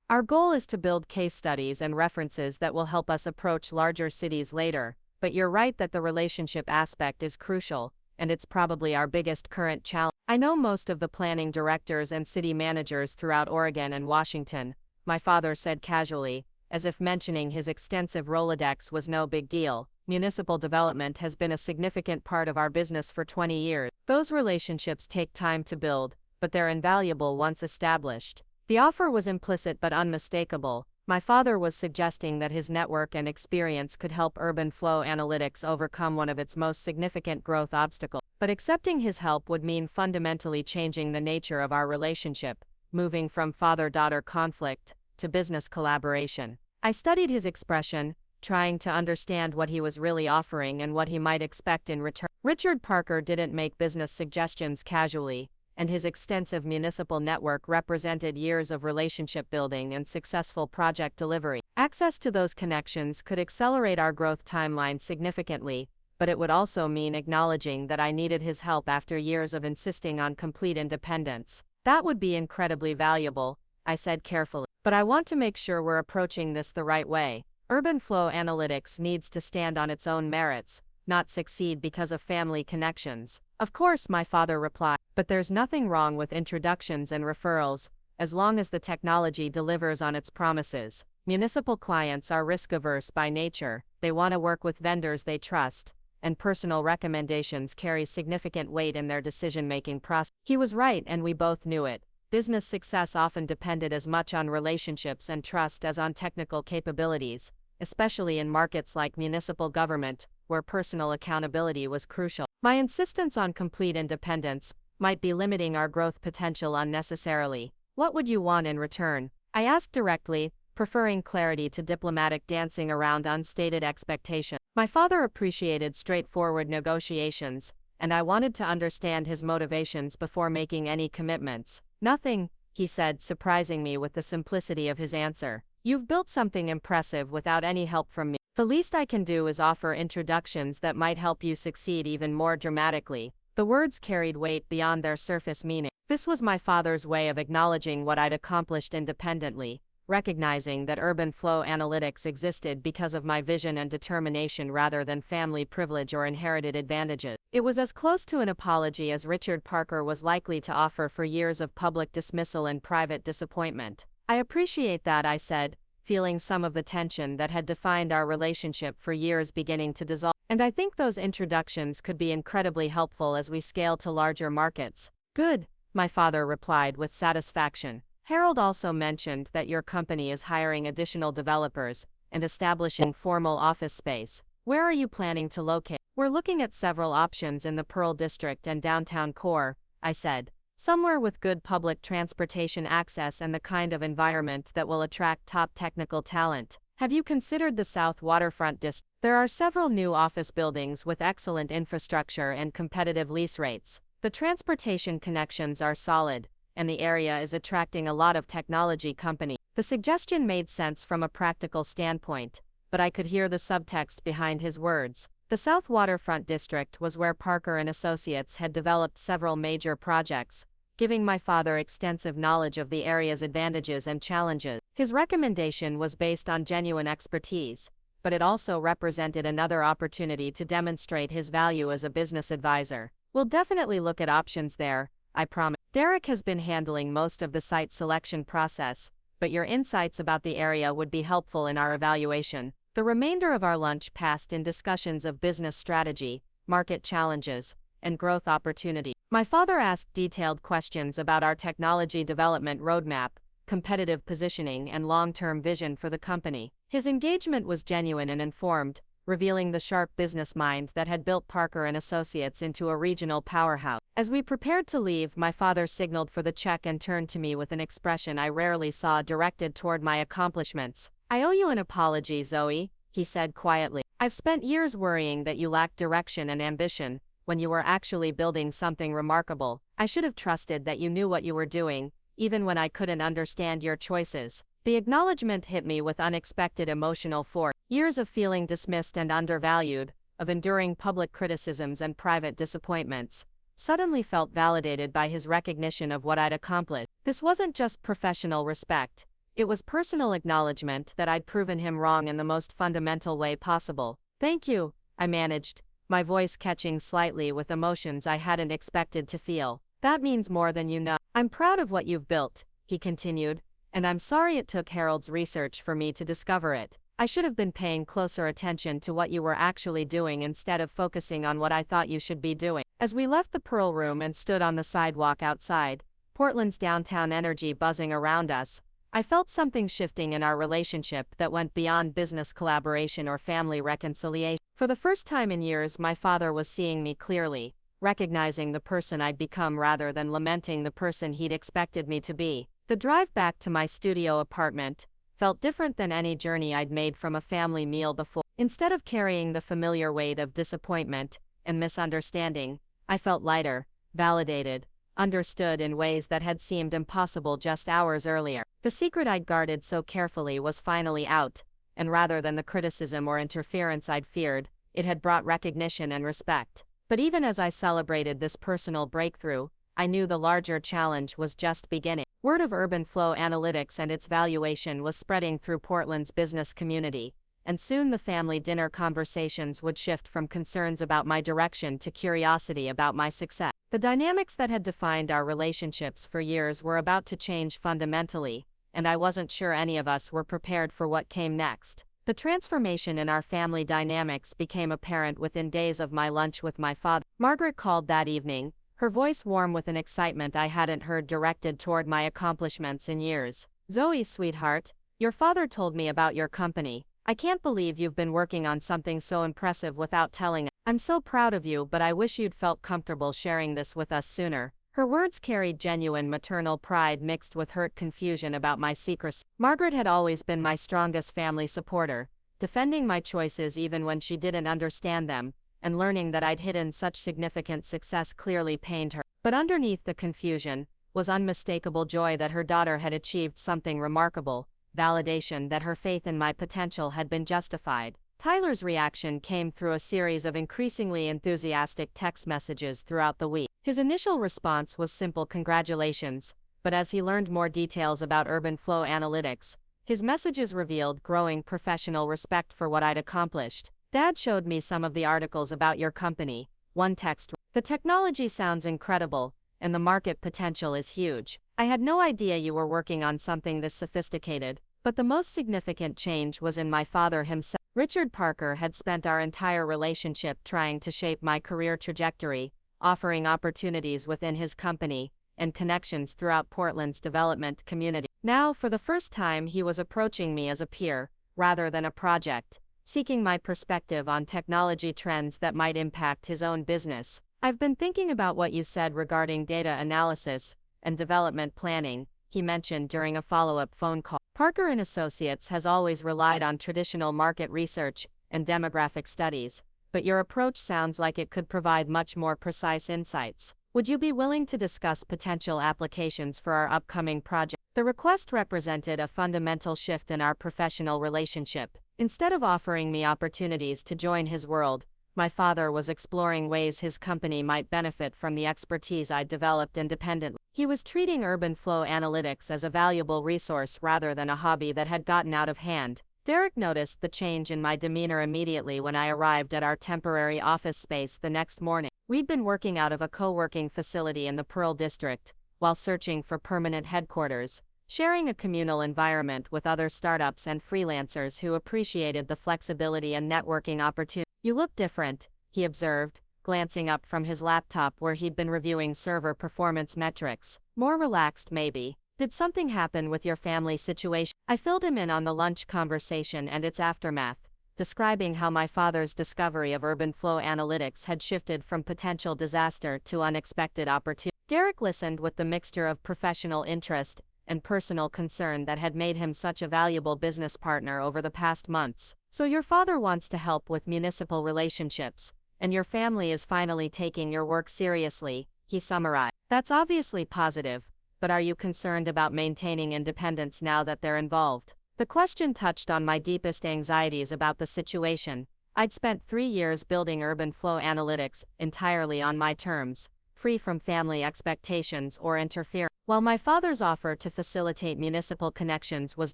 Our goal is to build case studies and references that will help us approach larger cities later, but you're right that the relationship aspect is crucial, and it's probably our biggest current challenge. I know most of the planning directors and city managers throughout Oregon and Washington," my father said casually, as if mentioning his extensive Rolodex was no big deal. "Municipal development has been a significant part of our business for 20 years. Those relationships take time to build, but they're invaluable once established." The offer was implicit but unmistakable. My father was suggesting that his network and experience could help urban flow analytics overcome one of its most significant growth obstacles. But accepting his help would mean fundamentally changing the nature of our relationship, moving from father-daughter conflict to business collaboration. I studied his expression, trying to understand what he was really offering and what he might expect in return. Richard Parker didn't make business suggestions casually, and his extensive municipal network represented years of relationship building and successful project delivery. Access to those connections could accelerate our growth timeline significantly, but it would also mean acknowledging that I needed his help after years of insisting on complete independence. That would be incredibly valuable, I said carefully. But I want to make sure we're approaching this the right way. Urban flow analytics needs to stand on its own merits, not succeed because of family connections. Of course, my father replied, but there's nothing wrong with introductions and referrals, as long as the technology delivers on its promises. Municipal clients are risk-averse by nature, they want to work with vendors they trust, and personal recommendations carry significant weight in their decision-making process. He was right, and we both knew it. Business success often depended as much on relationships and trust as on technical capabilities, especially in markets like municipal government, where personal accountability was crucial. My insistence on complete independence might be limiting our growth potential unnecessarily. What would you want in return? I asked directly, preferring clarity to diplomatic dancing around unstated expectations. My father appreciated straightforward negotiations, and I wanted to understand his motivations before making any commitments. Nothing, he said, surprising me with the simplicity of his answer. You've built something impressive without any help from me. The least I can do is offer introductions that might help you succeed even more dramatically. The words carried weight beyond their surface meaning. This was my father's way of acknowledging what I'd accomplished independently, recognizing that urban flow analytics existed because of my vision and determination rather than family privilege or inherited advantages. It was as close to an apology as Richard Parker was likely to offer for years of public dismissal and private disappointment. I appreciate that, I said, feeling some of the tension that had defined our relationship for years beginning to dissolve. And I think those introductions could be incredibly helpful as we scale to larger markets. Good, my father replied with satisfaction. Harold also mentioned that your company is hiring additional developers and establishing formal office space. Where are you planning to locate? We're looking at several options in the Pearl District and downtown core, I said. Somewhere with good public transportation access and the kind of environment that will attract top technical talent. Have you considered the South Waterfront District? There are several new office buildings with excellent infrastructure and competitive lease rates. The transportation connections are solid, and the area is attracting a lot of technology companies. The suggestion made sense from a practical standpoint, but I could hear the subtext behind his words. The South Waterfront District was where Parker and Associates had developed several major projects, giving my father extensive knowledge of the area's advantages and challenges. His recommendation was based on genuine expertise, but it also represented another opportunity to demonstrate his value as a business advisor. We'll definitely look at options there, I promise. Derek has been handling most of the site selection process, but your insights about the area would be helpful in our evaluation. The remainder of our lunch passed in discussions of business strategy, market challenges, and growth opportunity. My father asked detailed questions about our technology development roadmap, competitive positioning, and long-term vision for the company. His engagement was genuine and informed, revealing the sharp business mind that had built Parker and Associates into a regional powerhouse. As we prepared to leave, my father signaled for the check and turned to me with an expression I rarely saw directed toward my accomplishments. I owe you an apology, Zoe, he said quietly. I've spent years worrying that you lacked direction and ambition, when you were actually building something remarkable. I should have trusted that you knew what you were doing, even when I couldn't understand your choices. The acknowledgement hit me with unexpected emotional force. Years of feeling dismissed and undervalued, of enduring public criticisms and private disappointments, suddenly felt validated by his recognition of what I'd accomplished. This wasn't just professional respect. It was personal acknowledgement that I'd proven him wrong in the most fundamental way possible. Thank you, I managed, my voice catching slightly with emotions I hadn't expected to feel. That means more than you know. I'm proud of what you've built, he continued, and I'm sorry it took Harold's research for me to discover it. I should have been paying closer attention to what you were actually doing instead of focusing on what I thought you should be doing. As we left the Pearl Room and stood on the sidewalk outside, Portland's downtown energy buzzing around us, I felt something shifting in our relationship that went beyond business collaboration or family reconciliation. For the first time in years, my father was seeing me clearly, recognizing the person I'd become rather than lamenting the person he'd expected me to be. The drive back to my studio apartment, felt different than any journey I'd made from a family meal before. Instead of carrying the familiar weight of disappointment and misunderstanding, I felt lighter, validated, understood in ways that had seemed impossible just hours earlier. The secret I'd guarded so carefully was finally out, and rather than the criticism or interference I'd feared, it had brought recognition and respect. But even as I celebrated this personal breakthrough, I knew the larger challenge was just beginning. Word of urban flow analytics and its valuation was spreading through Portland's business community, and soon the family dinner conversations would shift from concerns about my direction to curiosity about my success. The dynamics that had defined our relationships for years were about to change fundamentally, and I wasn't sure any of us were prepared for what came next. The transformation in our family dynamics became apparent within days of my lunch with my father. Margaret called that evening, her voice warm with an excitement I hadn't heard directed toward my accomplishments in years. "Zoe, sweetheart, your father told me about your company. I can't believe you've been working on something so impressive without telling us. I'm so proud of you, but I wish you'd felt comfortable sharing this with us sooner." Her words carried genuine maternal pride mixed with hurt confusion about my secrecy. Margaret had always been my strongest family supporter, defending my choices even when she didn't understand them, and learning that I'd hidden such significant success clearly pained her. But underneath the confusion was unmistakable joy that her daughter had achieved something remarkable, validation that her faith in my potential had been justified. Tyler's reaction came through a series of increasingly enthusiastic text messages throughout the week. His initial response was simple congratulations, but as he learned more details about urban flow analytics, his messages revealed growing professional respect for what I'd accomplished. "Dad showed me some of the articles about your company," one text. "The technology sounds incredible, and the market potential is huge. I had no idea you were working on something this sophisticated." But the most significant change was in my father himself. Richard Parker had spent our entire relationship trying to shape my career trajectory, offering opportunities within his company and connections throughout Portland's development community. Now, for the first time, he was approaching me as a peer, rather than a project, seeking my perspective on technology trends that might impact his own business. "I've been thinking about what you said regarding data analysis and development planning," he mentioned during a follow-up phone call. Parker and Associates has always relied on traditional market research and demographic studies, but your approach sounds like it could provide much more precise insights. Would you be willing to discuss potential applications for our upcoming project? The request represented a fundamental shift in our professional relationship. Instead of offering me opportunities to join his world, my father was exploring ways his company might benefit from the expertise I'd developed independently. He was treating urban flow analytics as a valuable resource rather than a hobby that had gotten out of hand. Derek noticed the change in my demeanor immediately when I arrived at our temporary office space the next morning. We'd been working out of a co-working facility in the Pearl District, while searching for permanent headquarters, sharing a communal environment with other startups and freelancers who appreciated the flexibility and networking opportunities. "You look different," he observed, glancing up from his laptop where he'd been reviewing server performance metrics. "More relaxed, maybe. Did something happen with your family situation?" I filled him in on the lunch conversation and its aftermath, describing how my father's discovery of urban flow analytics had shifted from potential disaster to unexpected opportunity. Derek listened with the mixture of professional interest and personal concern that had made him such a valuable business partner over the past months. "So your father wants to help with municipal relationships, and your family is finally taking your work seriously," he summarized. "That's obviously positive, but are you concerned about maintaining independence now that they're involved?" The question touched on my deepest anxieties about the situation. I'd spent 3 years building urban flow analytics entirely on my terms, free from family expectations or interference. While my father's offer to facilitate municipal connections was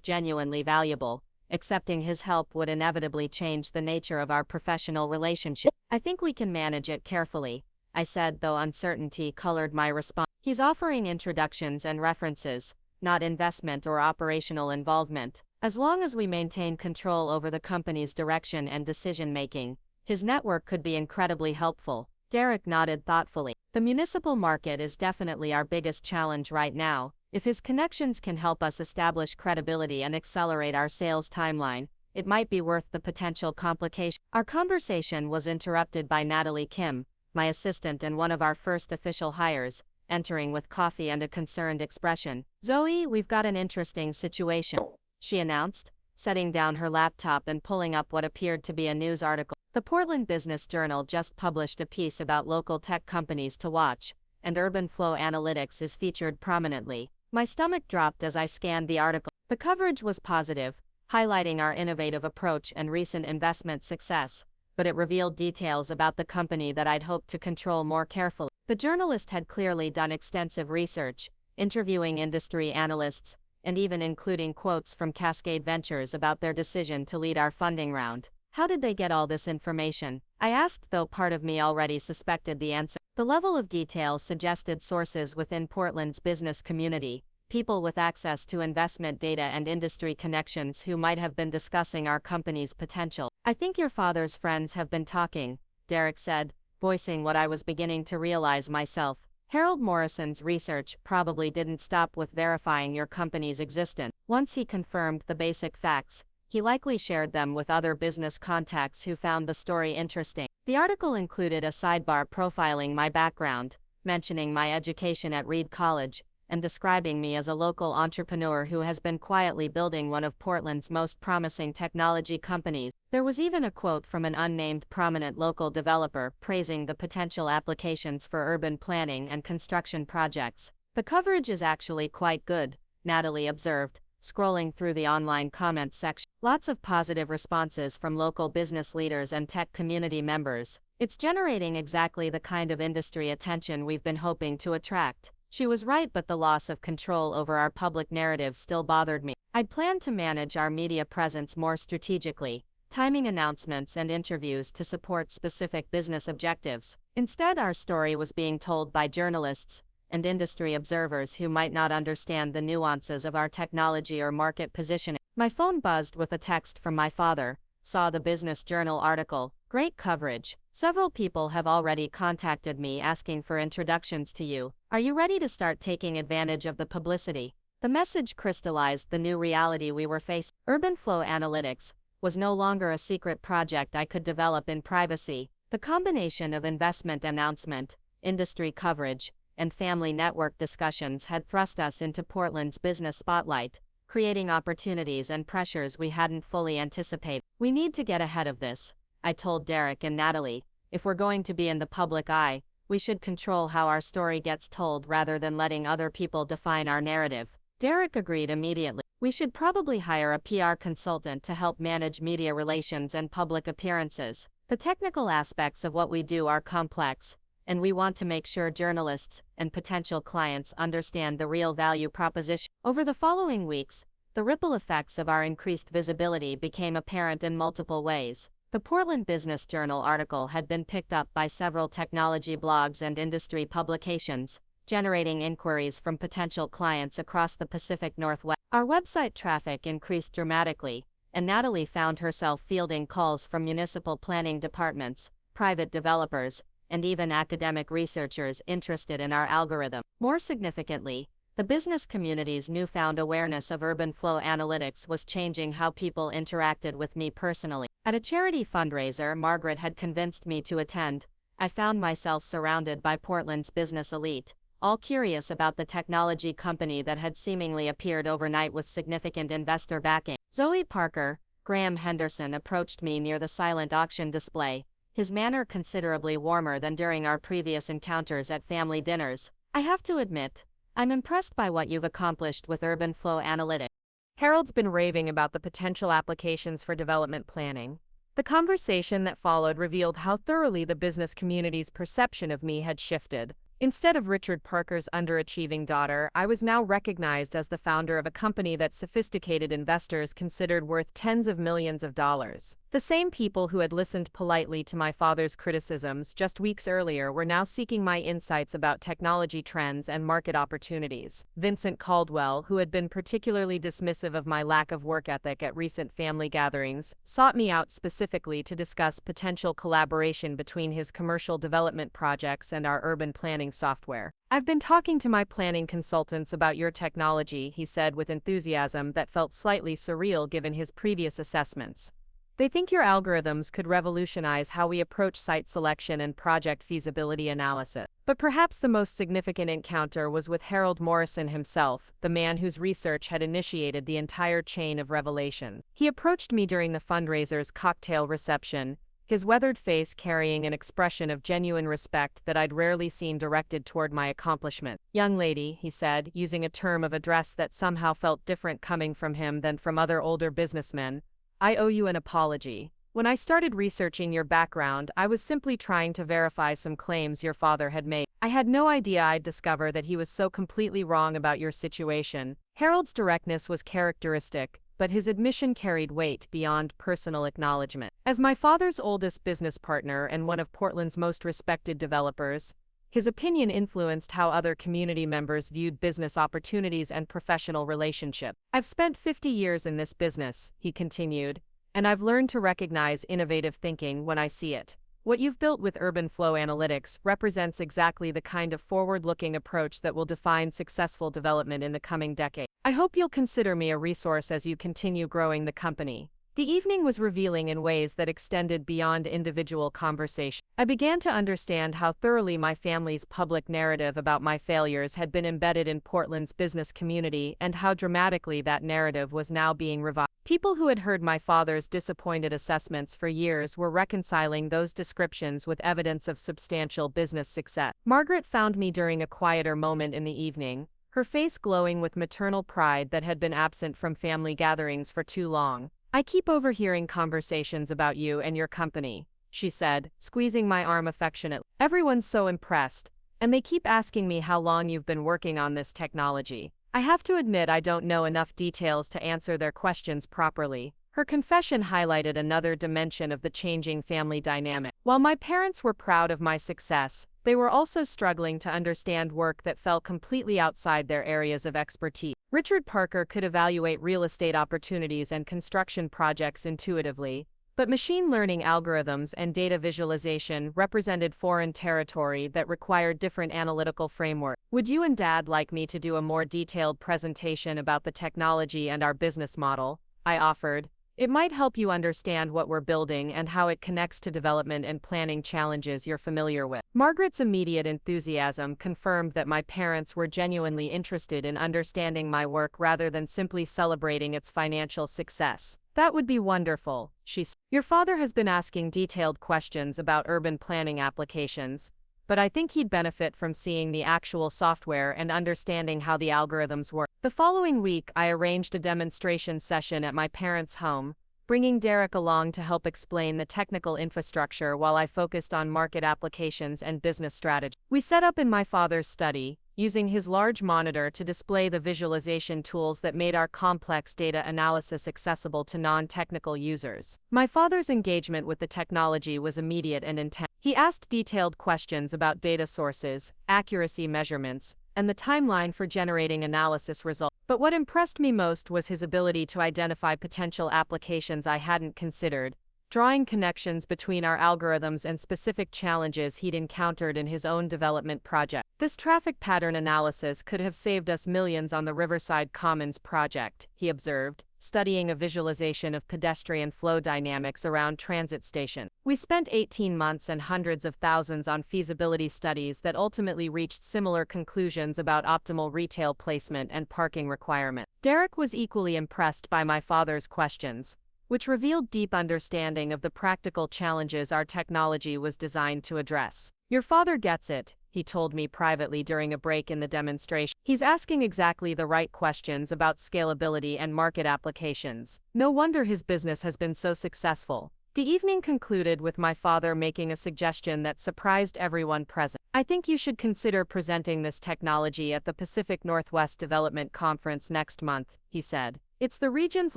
genuinely valuable, accepting his help would inevitably change the nature of our professional relationship. "I think we can manage it carefully," I said, though uncertainty colored my response. "He's offering introductions and references, not investment or operational involvement. As long as we maintain control over the company's direction and decision-making, his network could be incredibly helpful." Derek nodded thoughtfully. "The municipal market is definitely our biggest challenge right now. If his connections can help us establish credibility and accelerate our sales timeline, it might be worth the potential complication." Our conversation was interrupted by Natalie Kim, my assistant and one of our first official hires, entering with coffee and a concerned expression. "Zoe, we've got an interesting situation." she announced, setting down her laptop and pulling up what appeared to be a news article. The Portland Business Journal just published a piece about local tech companies to watch, and Urban Flow Analytics is featured prominently. My stomach dropped as I scanned the article. The coverage was positive, highlighting our innovative approach and recent investment success, but it revealed details about the company that I'd hoped to control more carefully. The journalist had clearly done extensive research, interviewing industry analysts, and even including quotes from Cascade Ventures about their decision to lead our funding round. How did they get all this information? I asked, though part of me already suspected the answer. The level of detail suggested sources within Portland's business community, people with access to investment data and industry connections who might have been discussing our company's potential. I think your father's friends have been talking, Derek said, voicing what I was beginning to realize myself. Harold Morrison's research probably didn't stop with verifying your company's existence. Once he confirmed the basic facts, he likely shared them with other business contacts who found the story interesting. The article included a sidebar profiling my background, mentioning my education at Reed College, and describing me as a local entrepreneur who has been quietly building one of Portland's most promising technology companies. There was even a quote from an unnamed prominent local developer praising the potential applications for urban planning and construction projects. The coverage is actually quite good, Natalie observed, scrolling through the online comments section. Lots of positive responses from local business leaders and tech community members. It's generating exactly the kind of industry attention we've been hoping to attract. She was right, but the loss of control over our public narrative still bothered me. I'd planned to manage our media presence more strategically, timing announcements and interviews to support specific business objectives. Instead, our story was being told by journalists and industry observers who might not understand the nuances of our technology or market positioning. My phone buzzed with a text from my father. Saw the Business Journal article. Great coverage. Several people have already contacted me asking for introductions to you. Are you ready to start taking advantage of the publicity? The message crystallized the new reality we were facing. Urban Flow Analytics was no longer a secret project I could develop in privacy. The combination of investment announcement, industry coverage, and family network discussions had thrust us into Portland's business spotlight, creating opportunities and pressures we hadn't fully anticipated. We need to get ahead of this, I told Derek and Natalie. If we're going to be in the public eye, we should control how our story gets told rather than letting other people define our narrative. Derek agreed immediately. We should probably hire a PR consultant to help manage media relations and public appearances. The technical aspects of what we do are complex, and we want to make sure journalists and potential clients understand the real value proposition. Over the following weeks, the ripple effects of our increased visibility became apparent in multiple ways. The Portland Business Journal article had been picked up by several technology blogs and industry publications, generating inquiries from potential clients across the Pacific Northwest. Our website traffic increased dramatically, and Natalie found herself fielding calls from municipal planning departments, private developers, and even academic researchers interested in our algorithm. More significantly, the business community's newfound awareness of urban flow analytics was changing how people interacted with me personally. At a charity fundraiser Margaret had convinced me to attend, I found myself surrounded by Portland's business elite, all curious about the technology company that had seemingly appeared overnight with significant investor backing. Zoe Parker, Graham Henderson approached me near the silent auction display, his manner considerably warmer than during our previous encounters at family dinners. I have to admit, I'm impressed by what you've accomplished with urban flow analytics. Harold's been raving about the potential applications for development planning. The conversation that followed revealed how thoroughly the business community's perception of me had shifted. Instead of Richard Parker's underachieving daughter, I was now recognized as the founder of a company that sophisticated investors considered worth tens of millions of dollars. The same people who had listened politely to my father's criticisms just weeks earlier were now seeking my insights about technology trends and market opportunities. Vincent Caldwell, who had been particularly dismissive of my lack of work ethic at recent family gatherings, sought me out specifically to discuss potential collaboration between his commercial development projects and our urban planning software. I've been talking to my planning consultants about your technology, he said with enthusiasm that felt slightly surreal given his previous assessments. They think your algorithms could revolutionize how we approach site selection and project feasibility analysis. But perhaps the most significant encounter was with Harold Morrison himself, the man whose research had initiated the entire chain of revelations. He approached me during the fundraiser's cocktail reception, his weathered face carrying an expression of genuine respect that I'd rarely seen directed toward my accomplishment. "Young lady," he said, using a term of address that somehow felt different coming from him than from other older businessmen, "I owe you an apology. When I started researching your background, I was simply trying to verify some claims your father had made. I had no idea I'd discover that he was so completely wrong about your situation." Harold's directness was characteristic, but his admission carried weight beyond personal acknowledgement. As my father's oldest business partner and one of Portland's most respected developers, his opinion influenced how other community members viewed business opportunities and professional relationships. "I've spent 50 years in this business," he continued, "and I've learned to recognize innovative thinking when I see it. What you've built with Urban Flow Analytics represents exactly the kind of forward-looking approach that will define successful development in the coming decade. I hope you'll consider me a resource as you continue growing the company." The evening was revealing in ways that extended beyond individual conversation. I began to understand how thoroughly my family's public narrative about my failures had been embedded in Portland's business community and how dramatically that narrative was now being revised. People who had heard my father's disappointed assessments for years were reconciling those descriptions with evidence of substantial business success. Margaret found me during a quieter moment in the evening, her face glowing with maternal pride that had been absent from family gatherings for too long. "I keep overhearing conversations about you and your company," she said, squeezing my arm affectionately. "Everyone's so impressed, and they keep asking me how long you've been working on this technology. I have to admit I don't know enough details to answer their questions properly." Her confession highlighted another dimension of the changing family dynamic. While my parents were proud of my success, they were also struggling to understand work that fell completely outside their areas of expertise. Richard Parker could evaluate real estate opportunities and construction projects intuitively, but machine learning algorithms and data visualization represented foreign territory that required different analytical frameworks. "Would you and Dad like me to do a more detailed presentation about the technology and our business model?" I offered. "It might help you understand what we're building and how it connects to development and planning challenges you're familiar with." Margaret's immediate enthusiasm confirmed that my parents were genuinely interested in understanding my work rather than simply celebrating its financial success. "That would be wonderful," she said. "Your father has been asking detailed questions about urban planning applications, but I think he'd benefit from seeing the actual software and understanding how the algorithms work." The following week, I arranged a demonstration session at my parents' home, bringing Derek along to help explain the technical infrastructure while I focused on market applications and business strategy. We set up in my father's study, using his large monitor to display the visualization tools that made our complex data analysis accessible to non-technical users. My father's engagement with the technology was immediate and intense. He asked detailed questions about data sources, accuracy measurements, and the timeline for generating analysis results. But what impressed me most was his ability to identify potential applications I hadn't considered, drawing connections between our algorithms and specific challenges he'd encountered in his own development project. "This traffic pattern analysis could have saved us millions on the Riverside Commons project," he observed, studying a visualization of pedestrian flow dynamics around transit stations. "We spent 18 months and hundreds of thousands on feasibility studies that ultimately reached similar conclusions about optimal retail placement and parking requirements." Derek was equally impressed by my father's questions, which revealed deep understanding of the practical challenges our technology was designed to address. "Your father gets it," he told me privately during a break in the demonstration. "He's asking exactly the right questions about scalability and market applications. No wonder his business has been so successful." The evening concluded with my father making a suggestion that surprised everyone present. "I think you should consider presenting this technology at the Pacific Northwest Development Conference next month," he said. "It's the region's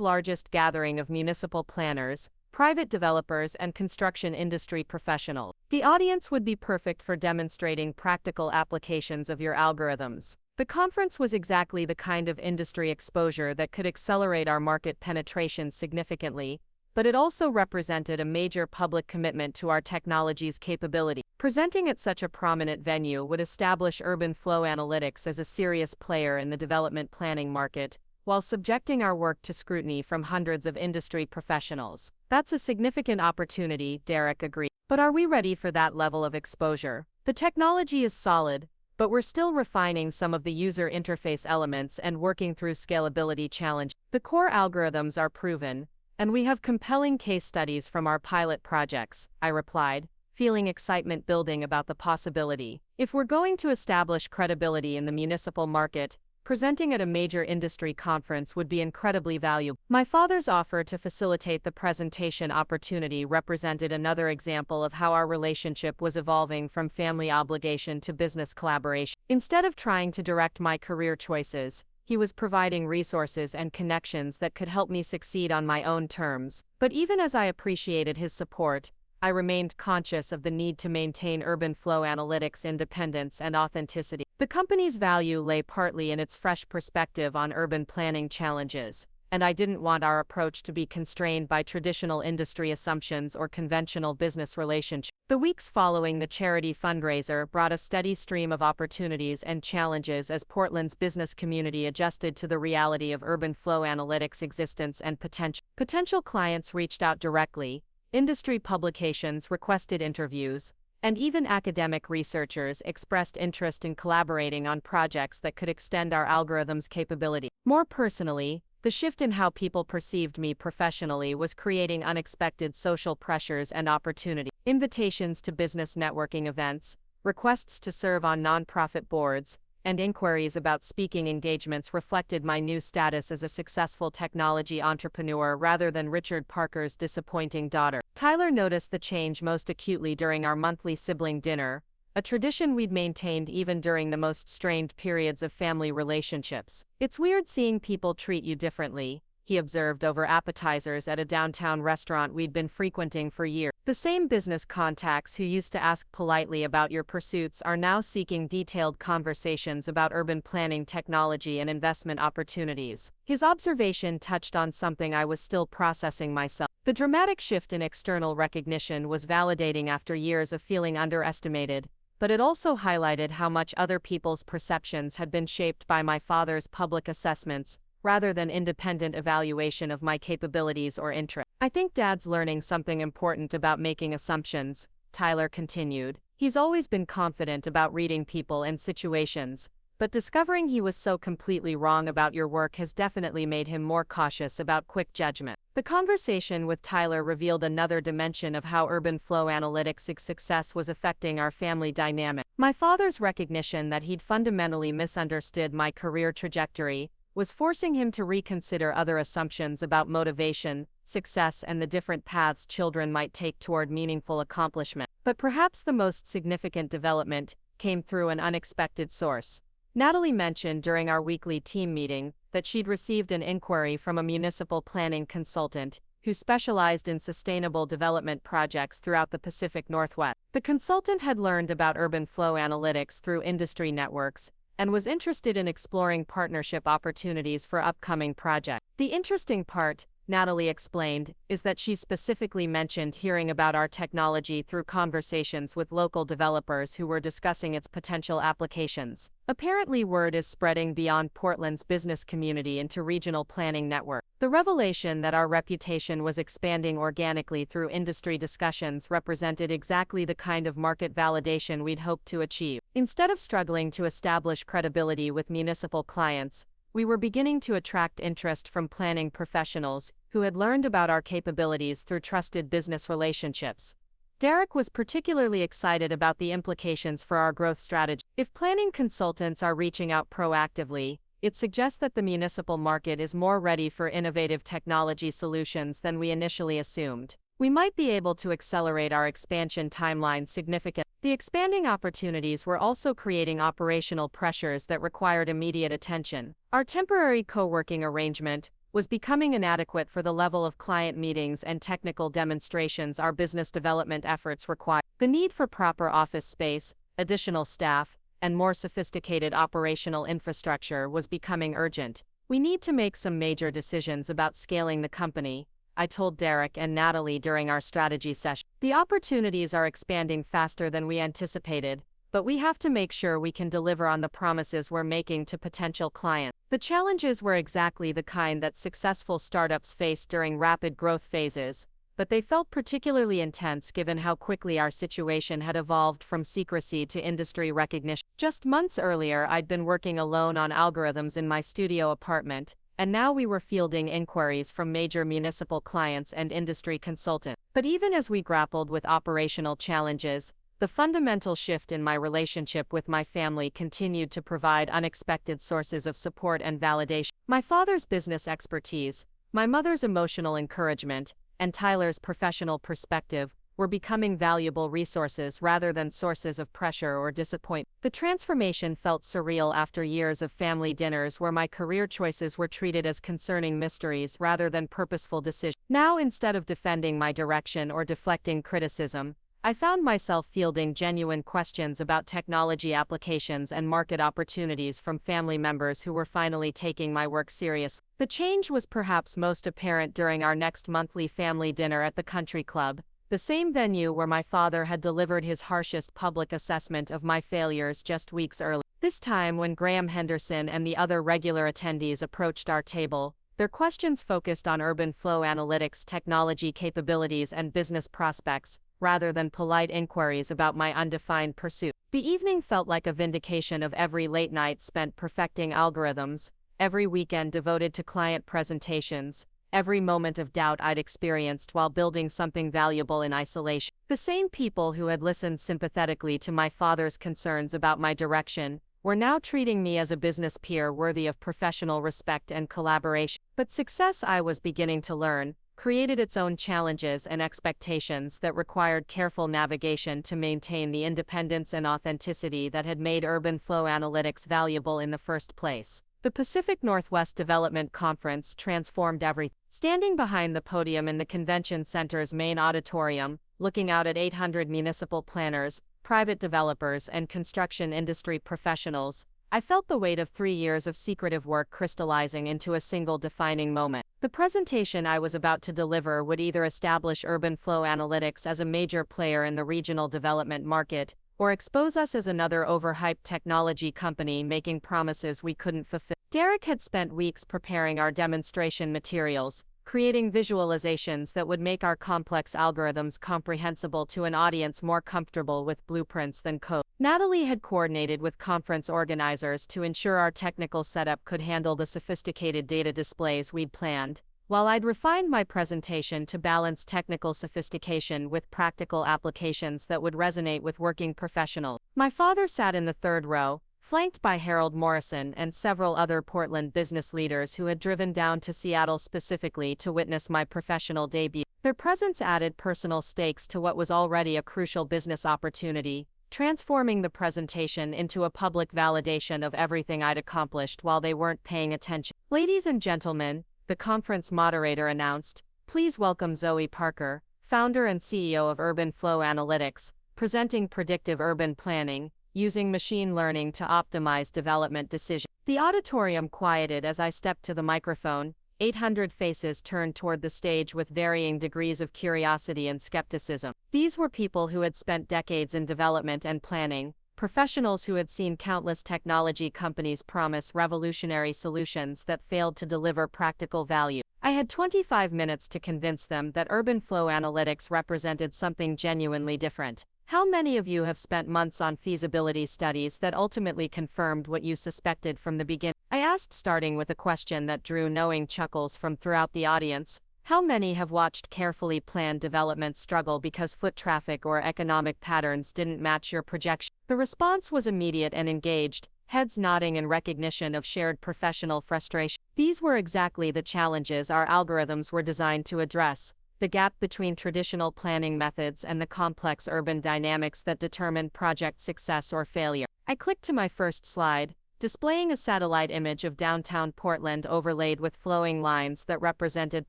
largest gathering of municipal planners, private developers, and construction industry professionals. The audience would be perfect for demonstrating practical applications of your algorithms." The conference was exactly the kind of industry exposure that could accelerate our market penetration significantly, but it also represented a major public commitment to our technology's capability. Presenting at such a prominent venue would establish Urban Flow Analytics as a serious player in the development planning market, while subjecting our work to scrutiny from hundreds of industry professionals. That's a significant opportunity, Derek agreed. But are we ready for that level of exposure? The technology is solid, but we're still refining some of the user interface elements and working through scalability challenges. The core algorithms are proven, and we have compelling case studies from our pilot projects, I replied, feeling excitement building about the possibility. If we're going to establish credibility in the municipal market, presenting at a major industry conference would be incredibly valuable. My father's offer to facilitate the presentation opportunity represented another example of how our relationship was evolving from family obligation to business collaboration. Instead of trying to direct my career choices, he was providing resources and connections that could help me succeed on my own terms. But even as I appreciated his support, I remained conscious of the need to maintain urban flow analytics independence and authenticity. The company's value lay partly in its fresh perspective on urban planning challenges, and I didn't want our approach to be constrained by traditional industry assumptions or conventional business relationships. The weeks following the charity fundraiser brought a steady stream of opportunities and challenges as Portland's business community adjusted to the reality of urban flow analytics' existence and potential. Potential clients reached out directly, industry publications requested interviews, and even academic researchers expressed interest in collaborating on projects that could extend our algorithms' capability. More personally, the shift in how people perceived me professionally was creating unexpected social pressures and opportunity. Invitations to business networking events, requests to serve on nonprofit boards, and inquiries about speaking engagements reflected my new status as a successful technology entrepreneur rather than Richard Parker's disappointing daughter. Tyler noticed the change most acutely during our monthly sibling dinner, a tradition we'd maintained even during the most strained periods of family relationships. "It's weird seeing people treat you differently," he observed over appetizers at a downtown restaurant we'd been frequenting for years. "The same business contacts who used to ask politely about your pursuits are now seeking detailed conversations about urban planning technology and investment opportunities." His observation touched on something I was still processing myself. The dramatic shift in external recognition was validating after years of feeling underestimated, but it also highlighted how much other people's perceptions had been shaped by my father's public assessments, rather than independent evaluation of my capabilities or interests. "I think Dad's learning something important about making assumptions," Tyler continued. "He's always been confident about reading people and situations, but discovering he was so completely wrong about your work has definitely made him more cautious about quick judgment." The conversation with Tyler revealed another dimension of how urban flow analytics' success was affecting our family dynamic. My father's recognition that he'd fundamentally misunderstood my career trajectory was forcing him to reconsider other assumptions about motivation, success, and the different paths children might take toward meaningful accomplishment. But perhaps the most significant development came through an unexpected source. Natalie mentioned during our weekly team meeting that she'd received an inquiry from a municipal planning consultant who specialized in sustainable development projects throughout the Pacific Northwest. The consultant had learned about urban flow analytics through industry networks and was interested in exploring partnership opportunities for upcoming projects. "The interesting part," Natalie explained, "is that she specifically mentioned hearing about our technology through conversations with local developers who were discussing its potential applications. Apparently, word is spreading beyond Portland's business community into regional planning networks." The revelation that our reputation was expanding organically through industry discussions represented exactly the kind of market validation we'd hoped to achieve. Instead of struggling to establish credibility with municipal clients, we were beginning to attract interest from planning professionals who had learned about our capabilities through trusted business relationships. Derek was particularly excited about the implications for our growth strategy. If planning consultants are reaching out proactively, it suggests that the municipal market is more ready for innovative technology solutions than we initially assumed. We might be able to accelerate our expansion timeline significantly. The expanding opportunities were also creating operational pressures that required immediate attention. Our temporary co-working arrangement was becoming inadequate for the level of client meetings and technical demonstrations our business development efforts required. The need for proper office space, additional staff, and more sophisticated operational infrastructure was becoming urgent. "We need to make some major decisions about scaling the company," I told Derek and Natalie during our strategy session. "The opportunities are expanding faster than we anticipated, but we have to make sure we can deliver on the promises we're making to potential clients. The challenges were exactly the kind that successful startups face during rapid growth phases, but they felt particularly intense given how quickly our situation had evolved from secrecy to industry recognition. Just months earlier, I'd been working alone on algorithms in my studio apartment, and now we were fielding inquiries from major municipal clients and industry consultants. But even as we grappled with operational challenges, the fundamental shift in my relationship with my family continued to provide unexpected sources of support and validation. My father's business expertise, my mother's emotional encouragement, and Tyler's professional perspective were becoming valuable resources rather than sources of pressure or disappointment. The transformation felt surreal after years of family dinners where my career choices were treated as concerning mysteries rather than purposeful decisions. Now, instead of defending my direction or deflecting criticism, I found myself fielding genuine questions about technology applications and market opportunities from family members who were finally taking my work seriously. The change was perhaps most apparent during our next monthly family dinner at the country club, the same venue where my father had delivered his harshest public assessment of my failures just weeks earlier. This time, when Graham Henderson and the other regular attendees approached our table, their questions focused on urban flow analytics technology capabilities and business prospects, rather than polite inquiries about my undefined pursuit. The evening felt like a vindication of every late night spent perfecting algorithms, every weekend devoted to client presentations, every moment of doubt I'd experienced while building something valuable in isolation. The same people who had listened sympathetically to my father's concerns about my direction were now treating me as a business peer worthy of professional respect and collaboration. But success, I was beginning to learn, created its own challenges and expectations that required careful navigation to maintain the independence and authenticity that had made urban flow analytics valuable in the first place. The Pacific Northwest Development Conference transformed everything. Standing behind the podium in the convention center's main auditorium, looking out at 800 municipal planners, private developers, and construction industry professionals, I felt the weight of 3 years of secretive work crystallizing into a single defining moment. The presentation I was about to deliver would either establish urban flow analytics as a major player in the regional development market, or expose us as another overhyped technology company making promises we couldn't fulfill. Derek had spent weeks preparing our demonstration materials, creating visualizations that would make our complex algorithms comprehensible to an audience more comfortable with blueprints than code. Natalie had coordinated with conference organizers to ensure our technical setup could handle the sophisticated data displays we'd planned, while I'd refined my presentation to balance technical sophistication with practical applications that would resonate with working professionals. My father sat in the third row, flanked by Harold Morrison and several other Portland business leaders who had driven down to Seattle specifically to witness my professional debut. Their presence added personal stakes to what was already a crucial business opportunity, transforming the presentation into a public validation of everything I'd accomplished while they weren't paying attention. "Ladies and gentlemen," the conference moderator announced, "please welcome Zoe Parker, founder and CEO of Urban Flow Analytics, presenting predictive urban planning, using machine learning to optimize development decisions." The auditorium quieted as I stepped to the microphone. 800 faces turned toward the stage with varying degrees of curiosity and skepticism. These were people who had spent decades in development and planning, professionals who had seen countless technology companies promise revolutionary solutions that failed to deliver practical value. I had 25 minutes to convince them that urban flow analytics represented something genuinely different. How many of you have spent months on feasibility studies that ultimately confirmed what you suspected from the beginning? I asked, starting with a question that drew knowing chuckles from throughout the audience. How many have watched carefully planned developments struggle because foot traffic or economic patterns didn't match your projection? The response was immediate and engaged, heads nodding in recognition of shared professional frustration. These were exactly the challenges our algorithms were designed to address: the gap between traditional planning methods and the complex urban dynamics that determine project success or failure. I clicked to my first slide, displaying a satellite image of downtown Portland overlaid with flowing lines that represented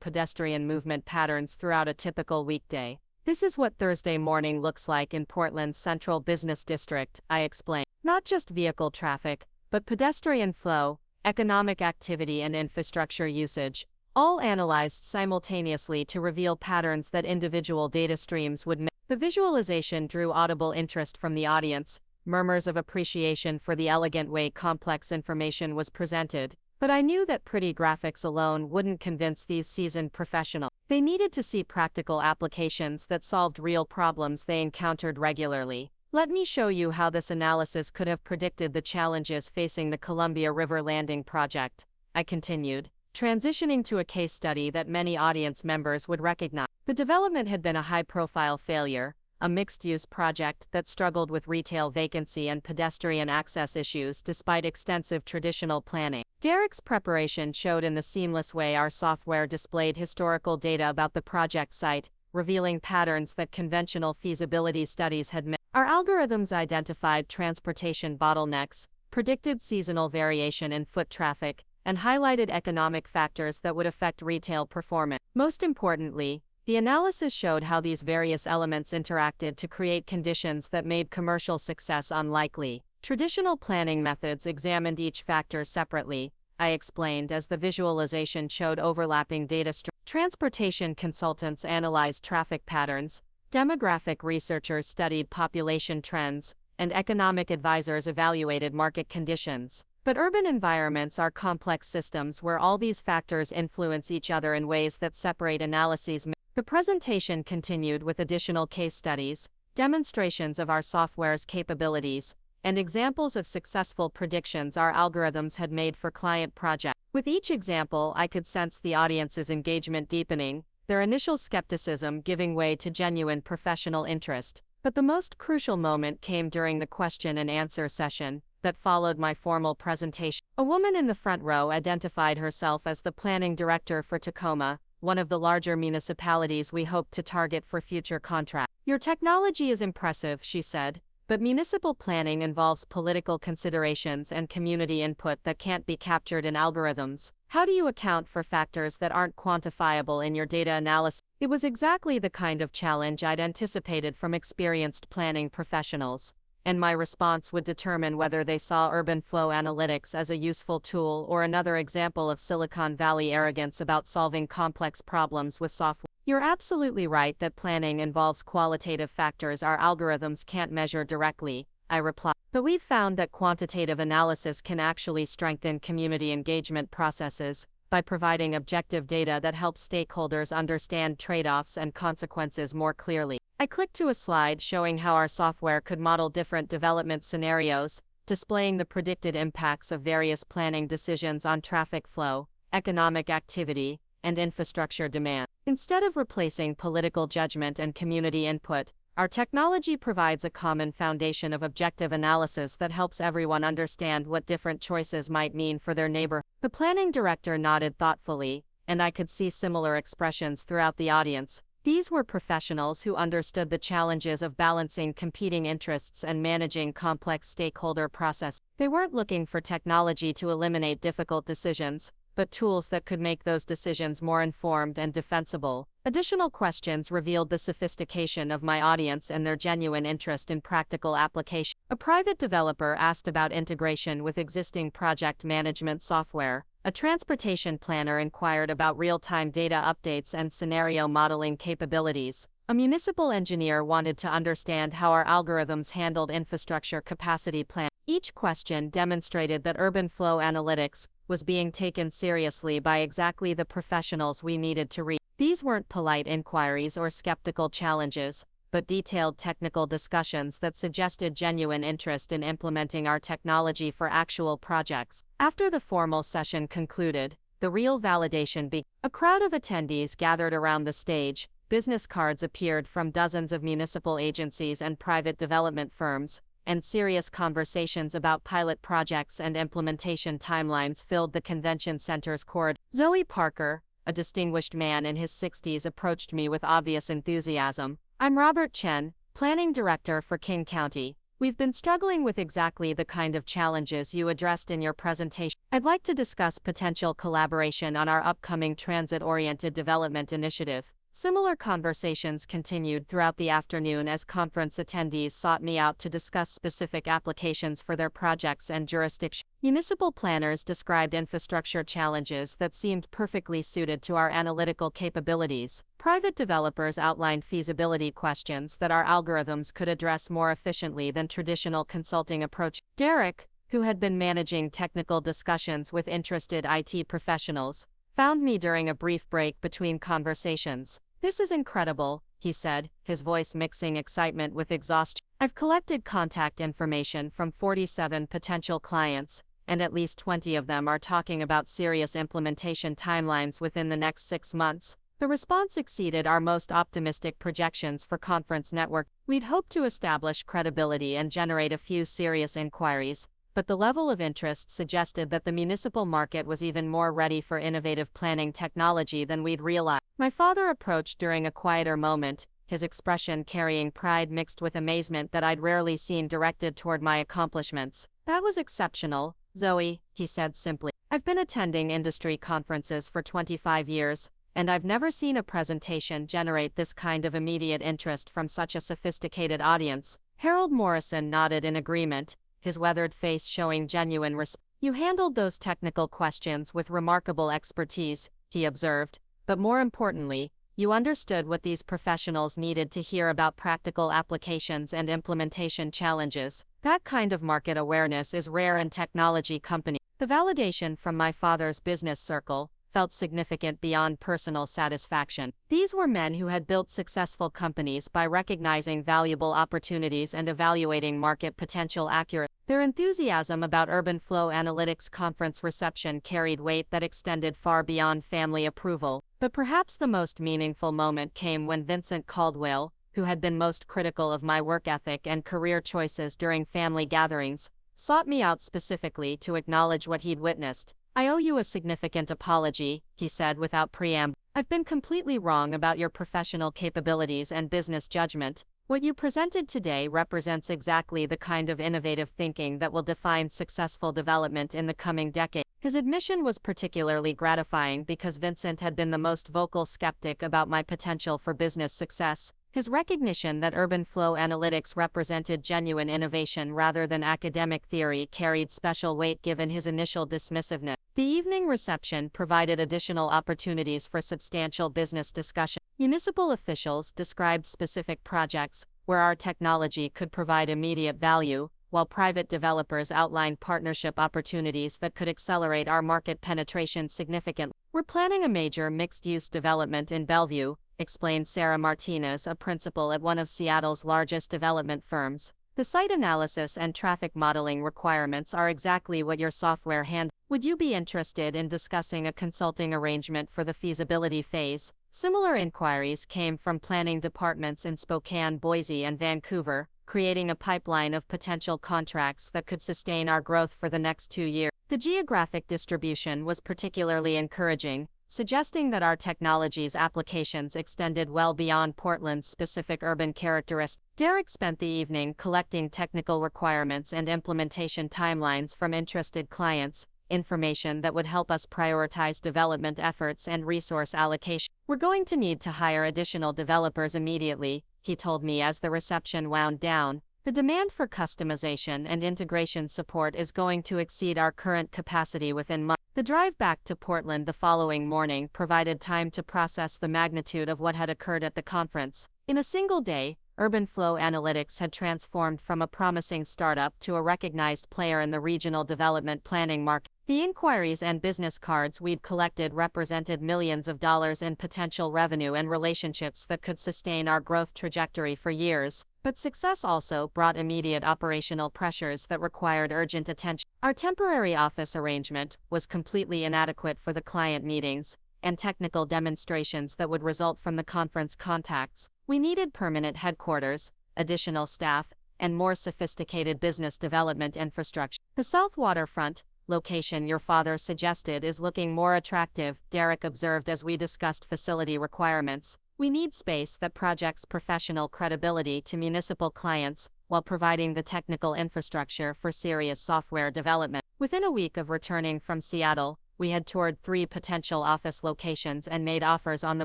pedestrian movement patterns throughout a typical weekday. "This is what Thursday morning looks like in Portland's central business district," I explained. "Not just vehicle traffic, but pedestrian flow, economic activity and infrastructure usage, all analyzed simultaneously to reveal patterns that individual data streams would miss." The visualization drew audible interest from the audience, murmurs of appreciation for the elegant way complex information was presented. But I knew that pretty graphics alone wouldn't convince these seasoned professionals. They needed to see practical applications that solved real problems they encountered regularly. Let me show you how this analysis could have predicted the challenges facing the Columbia River Landing project, I continued, transitioning to a case study that many audience members would recognize. The development had been a high-profile failure, a mixed-use project that struggled with retail vacancy and pedestrian access issues despite extensive traditional planning. Derek's preparation showed in the seamless way our software displayed historical data about the project site, revealing patterns that conventional feasibility studies had missed. Our algorithms identified transportation bottlenecks, predicted seasonal variation in foot traffic, and highlighted economic factors that would affect retail performance. Most importantly, the analysis showed how these various elements interacted to create conditions that made commercial success unlikely. Traditional planning methods examined each factor separately, I explained as the visualization showed overlapping data streams. Transportation consultants analyzed traffic patterns, demographic researchers studied population trends, and economic advisors evaluated market conditions. But urban environments are complex systems where all these factors influence each other in ways that separate analyses. The presentation continued with additional case studies, demonstrations of our software's capabilities, and examples of successful predictions our algorithms had made for client projects. With each example, I could sense the audience's engagement deepening, their initial skepticism giving way to genuine professional interest. But the most crucial moment came during the question and answer session that followed my formal presentation. A woman in the front row identified herself as the planning director for Tacoma, one of the larger municipalities we hope to target for future contracts. "Your technology is impressive," she said, "but municipal planning involves political considerations and community input that can't be captured in algorithms. How do you account for factors that aren't quantifiable in your data analysis?" It was exactly the kind of challenge I'd anticipated from experienced planning professionals, and my response would determine whether they saw urban flow analytics as a useful tool or another example of Silicon Valley arrogance about solving complex problems with software. "You're absolutely right that planning involves qualitative factors our algorithms can't measure directly," I replied. "But we've found that quantitative analysis can actually strengthen community engagement processes by providing objective data that helps stakeholders understand trade-offs and consequences more clearly." I clicked to a slide showing how our software could model different development scenarios, displaying the predicted impacts of various planning decisions on traffic flow, economic activity, and infrastructure demand. Instead of replacing political judgment and community input, our technology provides a common foundation of objective analysis that helps everyone understand what different choices might mean for their neighbor. The planning director nodded thoughtfully, and I could see similar expressions throughout the audience. These were professionals who understood the challenges of balancing competing interests and managing complex stakeholder processes. They weren't looking for technology to eliminate difficult decisions, but tools that could make those decisions more informed and defensible. Additional questions revealed the sophistication of my audience and their genuine interest in practical application. A private developer asked about integration with existing project management software. A transportation planner inquired about real-time data updates and scenario modeling capabilities. A municipal engineer wanted to understand how our algorithms handled infrastructure capacity planning. Each question demonstrated that urban flow analytics was being taken seriously by exactly the professionals we needed to reach. These weren't polite inquiries or skeptical challenges, but detailed technical discussions that suggested genuine interest in implementing our technology for actual projects. After the formal session concluded, the real validation began. A crowd of attendees gathered around the stage. Business cards appeared from dozens of municipal agencies and private development firms, and serious conversations about pilot projects and implementation timelines filled the convention center's corridor. Zoe Parker, a distinguished man in his 60s, approached me with obvious enthusiasm. "I'm Robert Chen, Planning Director for King County. We've been struggling with exactly the kind of challenges you addressed in your presentation. I'd like to discuss potential collaboration on our upcoming transit-oriented development initiative." Similar conversations continued throughout the afternoon as conference attendees sought me out to discuss specific applications for their projects and jurisdiction. Municipal planners described infrastructure challenges that seemed perfectly suited to our analytical capabilities. Private developers outlined feasibility questions that our algorithms could address more efficiently than traditional consulting approach. Derek, who had been managing technical discussions with interested IT professionals, found me during a brief break between conversations. "This is incredible," he said, his voice mixing excitement with exhaustion. "I've collected contact information from 47 potential clients, and at least 20 of them are talking about serious implementation timelines within the next 6 months. The response exceeded our most optimistic projections for conference network. We'd hoped to establish credibility and generate a few serious inquiries, but the level of interest suggested that the municipal market was even more ready for innovative planning technology than we'd realized." My father approached during a quieter moment, his expression carrying pride mixed with amazement that I'd rarely seen directed toward my accomplishments. "That was exceptional, Zoe," he said simply. "I've been attending industry conferences for 25 years, and I've never seen a presentation generate this kind of immediate interest from such a sophisticated audience." Harold Morrison nodded in agreement, his weathered face showing genuine respect. "You handled those technical questions with remarkable expertise," he observed, "but more importantly, you understood what these professionals needed to hear about practical applications and implementation challenges. That kind of market awareness is rare in technology companies." The validation from my father's business circle felt significant beyond personal satisfaction. These were men who had built successful companies by recognizing valuable opportunities and evaluating market potential accurately. Their enthusiasm about urban flow analytics conference reception carried weight that extended far beyond family approval. But perhaps the most meaningful moment came when Vincent Caldwell, who had been most critical of my work ethic and career choices during family gatherings, sought me out specifically to acknowledge what he'd witnessed. "I owe you a significant apology," he said without preamble. "I've been completely wrong about your professional capabilities and business judgment. What you presented today represents exactly the kind of innovative thinking that will define successful development in the coming decade." His admission was particularly gratifying because Vincent had been the most vocal skeptic about my potential for business success. His recognition that urban flow analytics represented genuine innovation rather than academic theory carried special weight given his initial dismissiveness. The evening reception provided additional opportunities for substantial business discussion. Municipal officials described specific projects where our technology could provide immediate value, while private developers outlined partnership opportunities that could accelerate our market penetration significantly. "We're planning a major mixed-use development in Bellevue," explained Sarah Martinez, a principal at one of Seattle's largest development firms. "The site analysis and traffic modeling requirements are exactly what your software handles. Would you be interested in discussing a consulting arrangement for the feasibility phase?" Similar inquiries came from planning departments in Spokane, Boise, and Vancouver, creating a pipeline of potential contracts that could sustain our growth for the next 2 years. The geographic distribution was particularly encouraging, suggesting that our technology's applications extended well beyond Portland's specific urban characteristics. Derek spent the evening collecting technical requirements and implementation timelines from interested clients, information that would help us prioritize development efforts and resource allocation. "We're going to need to hire additional developers immediately," he told me as the reception wound down. "The demand for customization and integration support is going to exceed our current capacity within months." The drive back to Portland the following morning provided time to process the magnitude of what had occurred at the conference. In a single day, Urban Flow Analytics had transformed from a promising startup to a recognized player in the regional development planning market. The inquiries and business cards we'd collected represented millions of dollars in potential revenue and relationships that could sustain our growth trajectory for years. But success also brought immediate operational pressures that required urgent attention. Our temporary office arrangement was completely inadequate for the client meetings and technical demonstrations that would result from the conference contacts. We needed permanent headquarters, additional staff, and more sophisticated business development infrastructure. "The South Waterfront location your father suggested is looking more attractive," Derek observed as we discussed facility requirements. "We need space that projects professional credibility to municipal clients while providing the technical infrastructure for serious software development." Within a week of returning from Seattle, we had toured 3 potential office locations and made offers on the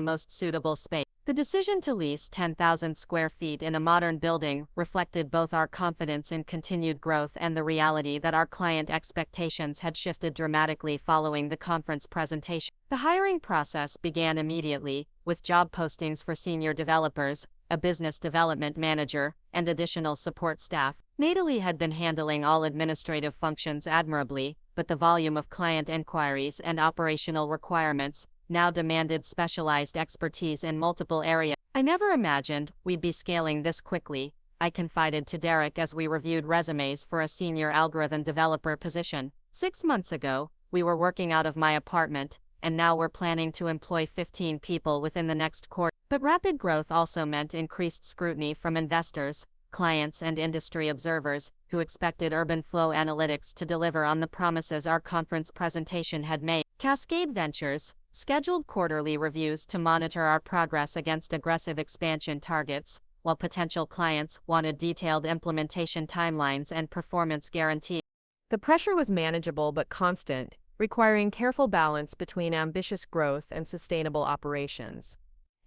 most suitable space. The decision to lease 10,000 square feet in a modern building reflected both our confidence in continued growth and the reality that our client expectations had shifted dramatically following the conference presentation. The hiring process began immediately, with job postings for senior developers, a business development manager, and additional support staff. Natalie had been handling all administrative functions admirably, but the volume of client inquiries and operational requirements now demanded specialized expertise in multiple areas. "I never imagined we'd be scaling this quickly," I confided to Derek as we reviewed resumes for a senior algorithm developer position. "6 months ago, we were working out of my apartment, and now we're planning to employ 15 people within the next quarter." But rapid growth also meant increased scrutiny from investors, clients, and industry observers, who expected Urban Flow Analytics to deliver on the promises our conference presentation had made. Cascade Ventures scheduled quarterly reviews to monitor our progress against aggressive expansion targets, while potential clients wanted detailed implementation timelines and performance guarantees. The pressure was manageable but constant, requiring careful balance between ambitious growth and sustainable operations.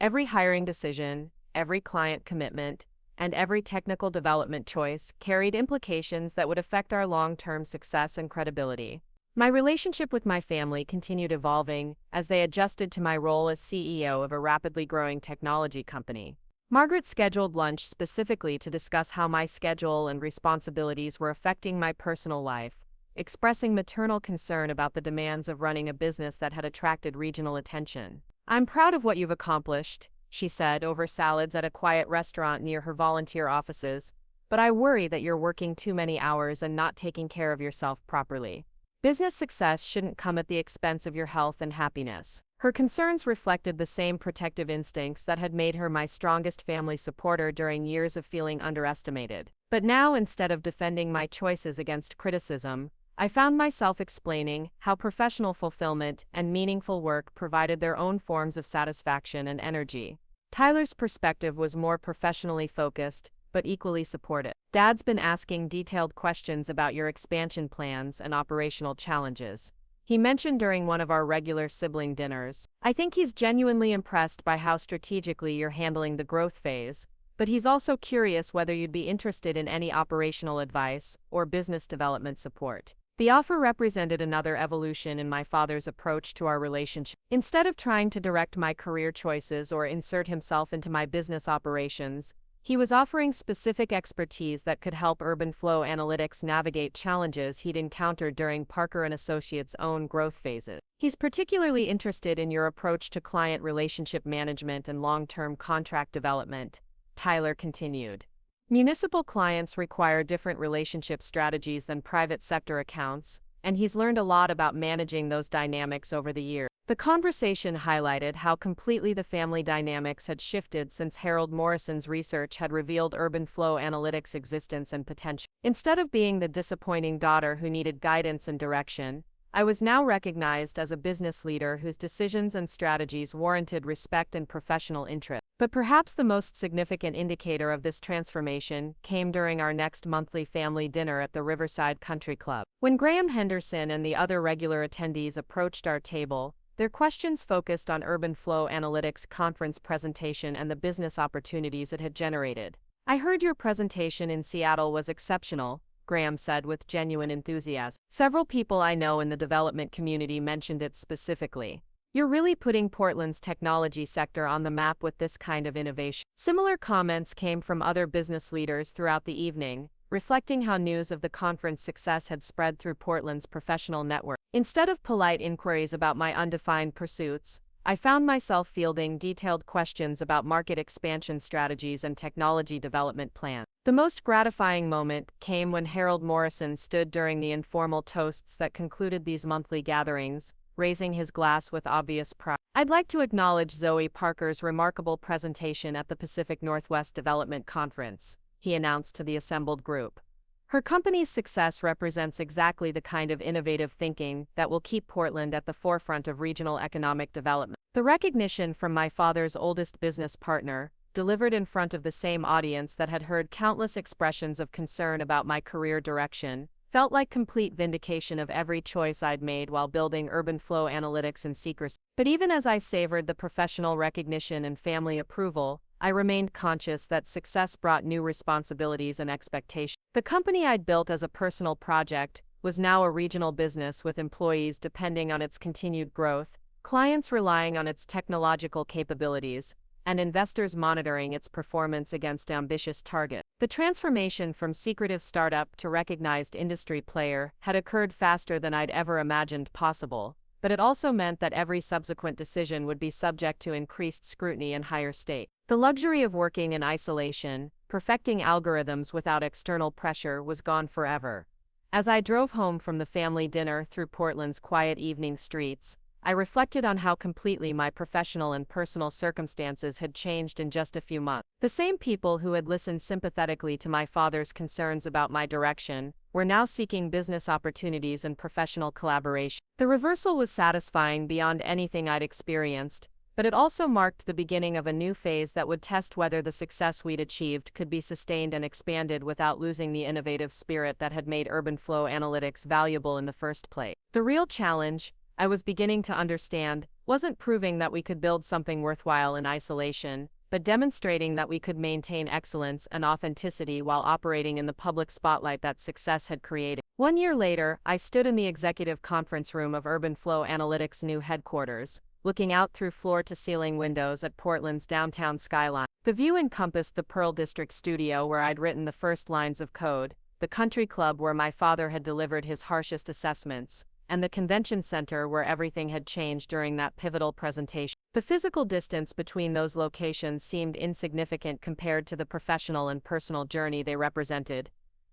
Every hiring decision, every client commitment, and every technical development choice carried implications that would affect our long-term success and credibility. My relationship with my family continued evolving as they adjusted to my role as CEO of a rapidly growing technology company. Margaret scheduled lunch specifically to discuss how my schedule and responsibilities were affecting my personal life, expressing maternal concern about the demands of running a business that had attracted regional attention. "I'm proud of what you've accomplished," she said over salads at a quiet restaurant near her volunteer offices, "but I worry that you're working too many hours and not taking care of yourself properly. Business success shouldn't come at the expense of your health and happiness." Her concerns reflected the same protective instincts that had made her my strongest family supporter during years of feeling underestimated. But now, instead of defending my choices against criticism, I found myself explaining how professional fulfillment and meaningful work provided their own forms of satisfaction and energy. Tyler's perspective was more professionally focused, but equally supportive. "Dad's been asking detailed questions about your expansion plans and operational challenges," he mentioned during one of our regular sibling dinners. "I think he's genuinely impressed by how strategically you're handling the growth phase, but he's also curious whether you'd be interested in any operational advice or business development support." The offer represented another evolution in my father's approach to our relationship. Instead of trying to direct my career choices or insert himself into my business operations, he was offering specific expertise that could help Urban Flow Analytics navigate challenges he'd encountered during Parker & Associates' own growth phases. "He's particularly interested in your approach to client relationship management and long-term contract development," Tyler continued. "Municipal clients require different relationship strategies than private sector accounts, and he's learned a lot about managing those dynamics over the years." The conversation highlighted how completely the family dynamics had shifted since Harold Morrison's research had revealed Urban Flow Analytics' existence and potential. Instead of being the disappointing daughter who needed guidance and direction, I was now recognized as a business leader whose decisions and strategies warranted respect and professional interest. But perhaps the most significant indicator of this transformation came during our next monthly family dinner at the Riverside Country Club. When Graham Henderson and the other regular attendees approached our table, their questions focused on Urban Flow Analytics' conference presentation and the business opportunities it had generated. "I heard your presentation in Seattle was exceptional," Graham said with genuine enthusiasm. "Several people I know in the development community mentioned it specifically. You're really putting Portland's technology sector on the map with this kind of innovation." Similar comments came from other business leaders throughout the evening, reflecting how news of the conference success had spread through Portland's professional network. Instead of polite inquiries about my undefined pursuits, I found myself fielding detailed questions about market expansion strategies and technology development plans. The most gratifying moment came when Harold Morrison stood during the informal toasts that concluded these monthly gatherings, raising his glass with obvious pride. "I'd like to acknowledge Zoe Parker's remarkable presentation at the Pacific Northwest Development Conference," he announced to the assembled group. "Her company's success represents exactly the kind of innovative thinking that will keep Portland at the forefront of regional economic development." The recognition from my father's oldest business partner, delivered in front of the same audience that had heard countless expressions of concern about my career direction, felt like complete vindication of every choice I'd made while building urban flow analytics in secrecy. But even as I savored the professional recognition and family approval, I remained conscious that success brought new responsibilities and expectations. The company I'd built as a personal project was now a regional business with employees depending on its continued growth, clients relying on its technological capabilities, and investors monitoring its performance against ambitious targets. The transformation from secretive startup to recognized industry player had occurred faster than I'd ever imagined possible, but it also meant that every subsequent decision would be subject to increased scrutiny and higher stakes. The luxury of working in isolation, perfecting algorithms without external pressure, was gone forever. As I drove home from the family dinner through Portland's quiet evening streets, I reflected on how completely my professional and personal circumstances had changed in just a few months. The same people who had listened sympathetically to my father's concerns about my direction were now seeking business opportunities and professional collaboration. The reversal was satisfying beyond anything I'd experienced, but it also marked the beginning of a new phase that would test whether the success we'd achieved could be sustained and expanded without losing the innovative spirit that had made urban flow analytics valuable in the first place. The real challenge, I was beginning to understand, wasn't proving that we could build something worthwhile in isolation, but demonstrating that we could maintain excellence and authenticity while operating in the public spotlight that success had created. 1 year later, I stood in the executive conference room of Urban Flow Analytics' new headquarters, looking out through floor-to-ceiling windows at Portland's downtown skyline. The view encompassed the Pearl District studio where I'd written the first lines of code, the country club where my father had delivered his harshest assessments, and the convention center where everything had changed during that pivotal presentation. The physical distance between those locations seemed insignificant compared to the professional and personal journey they represented.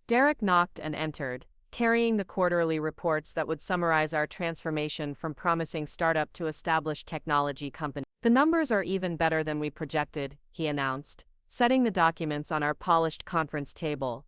Derek knocked and entered, carrying the quarterly reports that would summarize our transformation from promising startup to established technology company. "The numbers are even better than we projected," he announced, setting the documents on our polished conference table.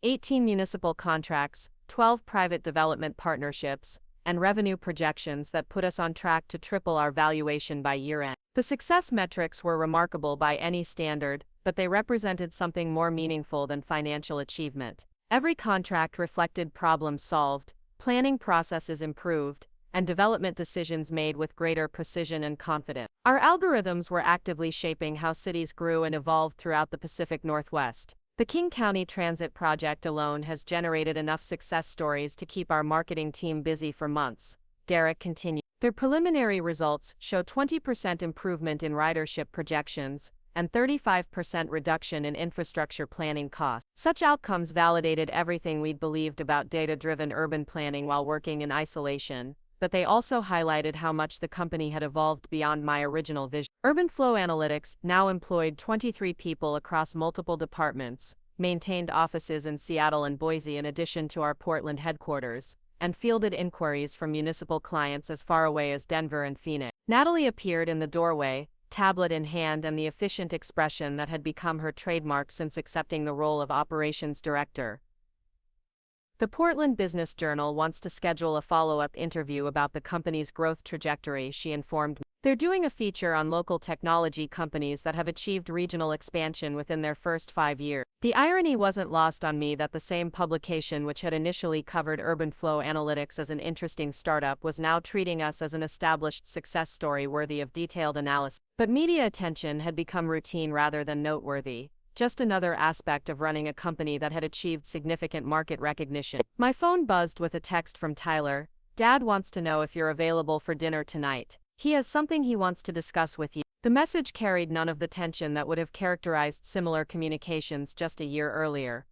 18 municipal contracts, 12 private development partnerships, and revenue projections that put us on track to triple our valuation by year-end. The success metrics were remarkable by any standard, but they represented something more meaningful than financial achievement. Every contract reflected problems solved, planning processes improved, and development decisions made with greater precision and confidence. Our algorithms were actively shaping how cities grew and evolved throughout the Pacific Northwest. The King County Transit Project alone has generated enough success stories to keep our marketing team busy for months, Derek continued. Their preliminary results show 20% improvement in ridership projections and 35% reduction in infrastructure planning costs. Such outcomes validated everything we'd believed about data-driven urban planning while working in isolation, but they also highlighted how much the company had evolved beyond my original vision. Urban Flow Analytics now employed 23 people across multiple departments, maintained offices in Seattle and Boise in addition to our Portland headquarters, and fielded inquiries from municipal clients as far away as Denver and Phoenix. Natalie appeared in the doorway, tablet in hand and the efficient expression that had become her trademark since accepting the role of operations director. The Portland Business Journal wants to schedule a follow-up interview about the company's growth trajectory, she informed me. They're doing a feature on local technology companies that have achieved regional expansion within their first 5 years. The irony wasn't lost on me that the same publication which had initially covered Urban Flow Analytics as an interesting startup was now treating us as an established success story worthy of detailed analysis. But media attention had become routine rather than noteworthy. Just another aspect of running a company that had achieved significant market recognition. My phone buzzed with a text from Tyler. "Dad wants to know if you're available for dinner tonight. He has something he wants to discuss with you." The message carried none of the tension that would have characterized similar communications just a year earlier.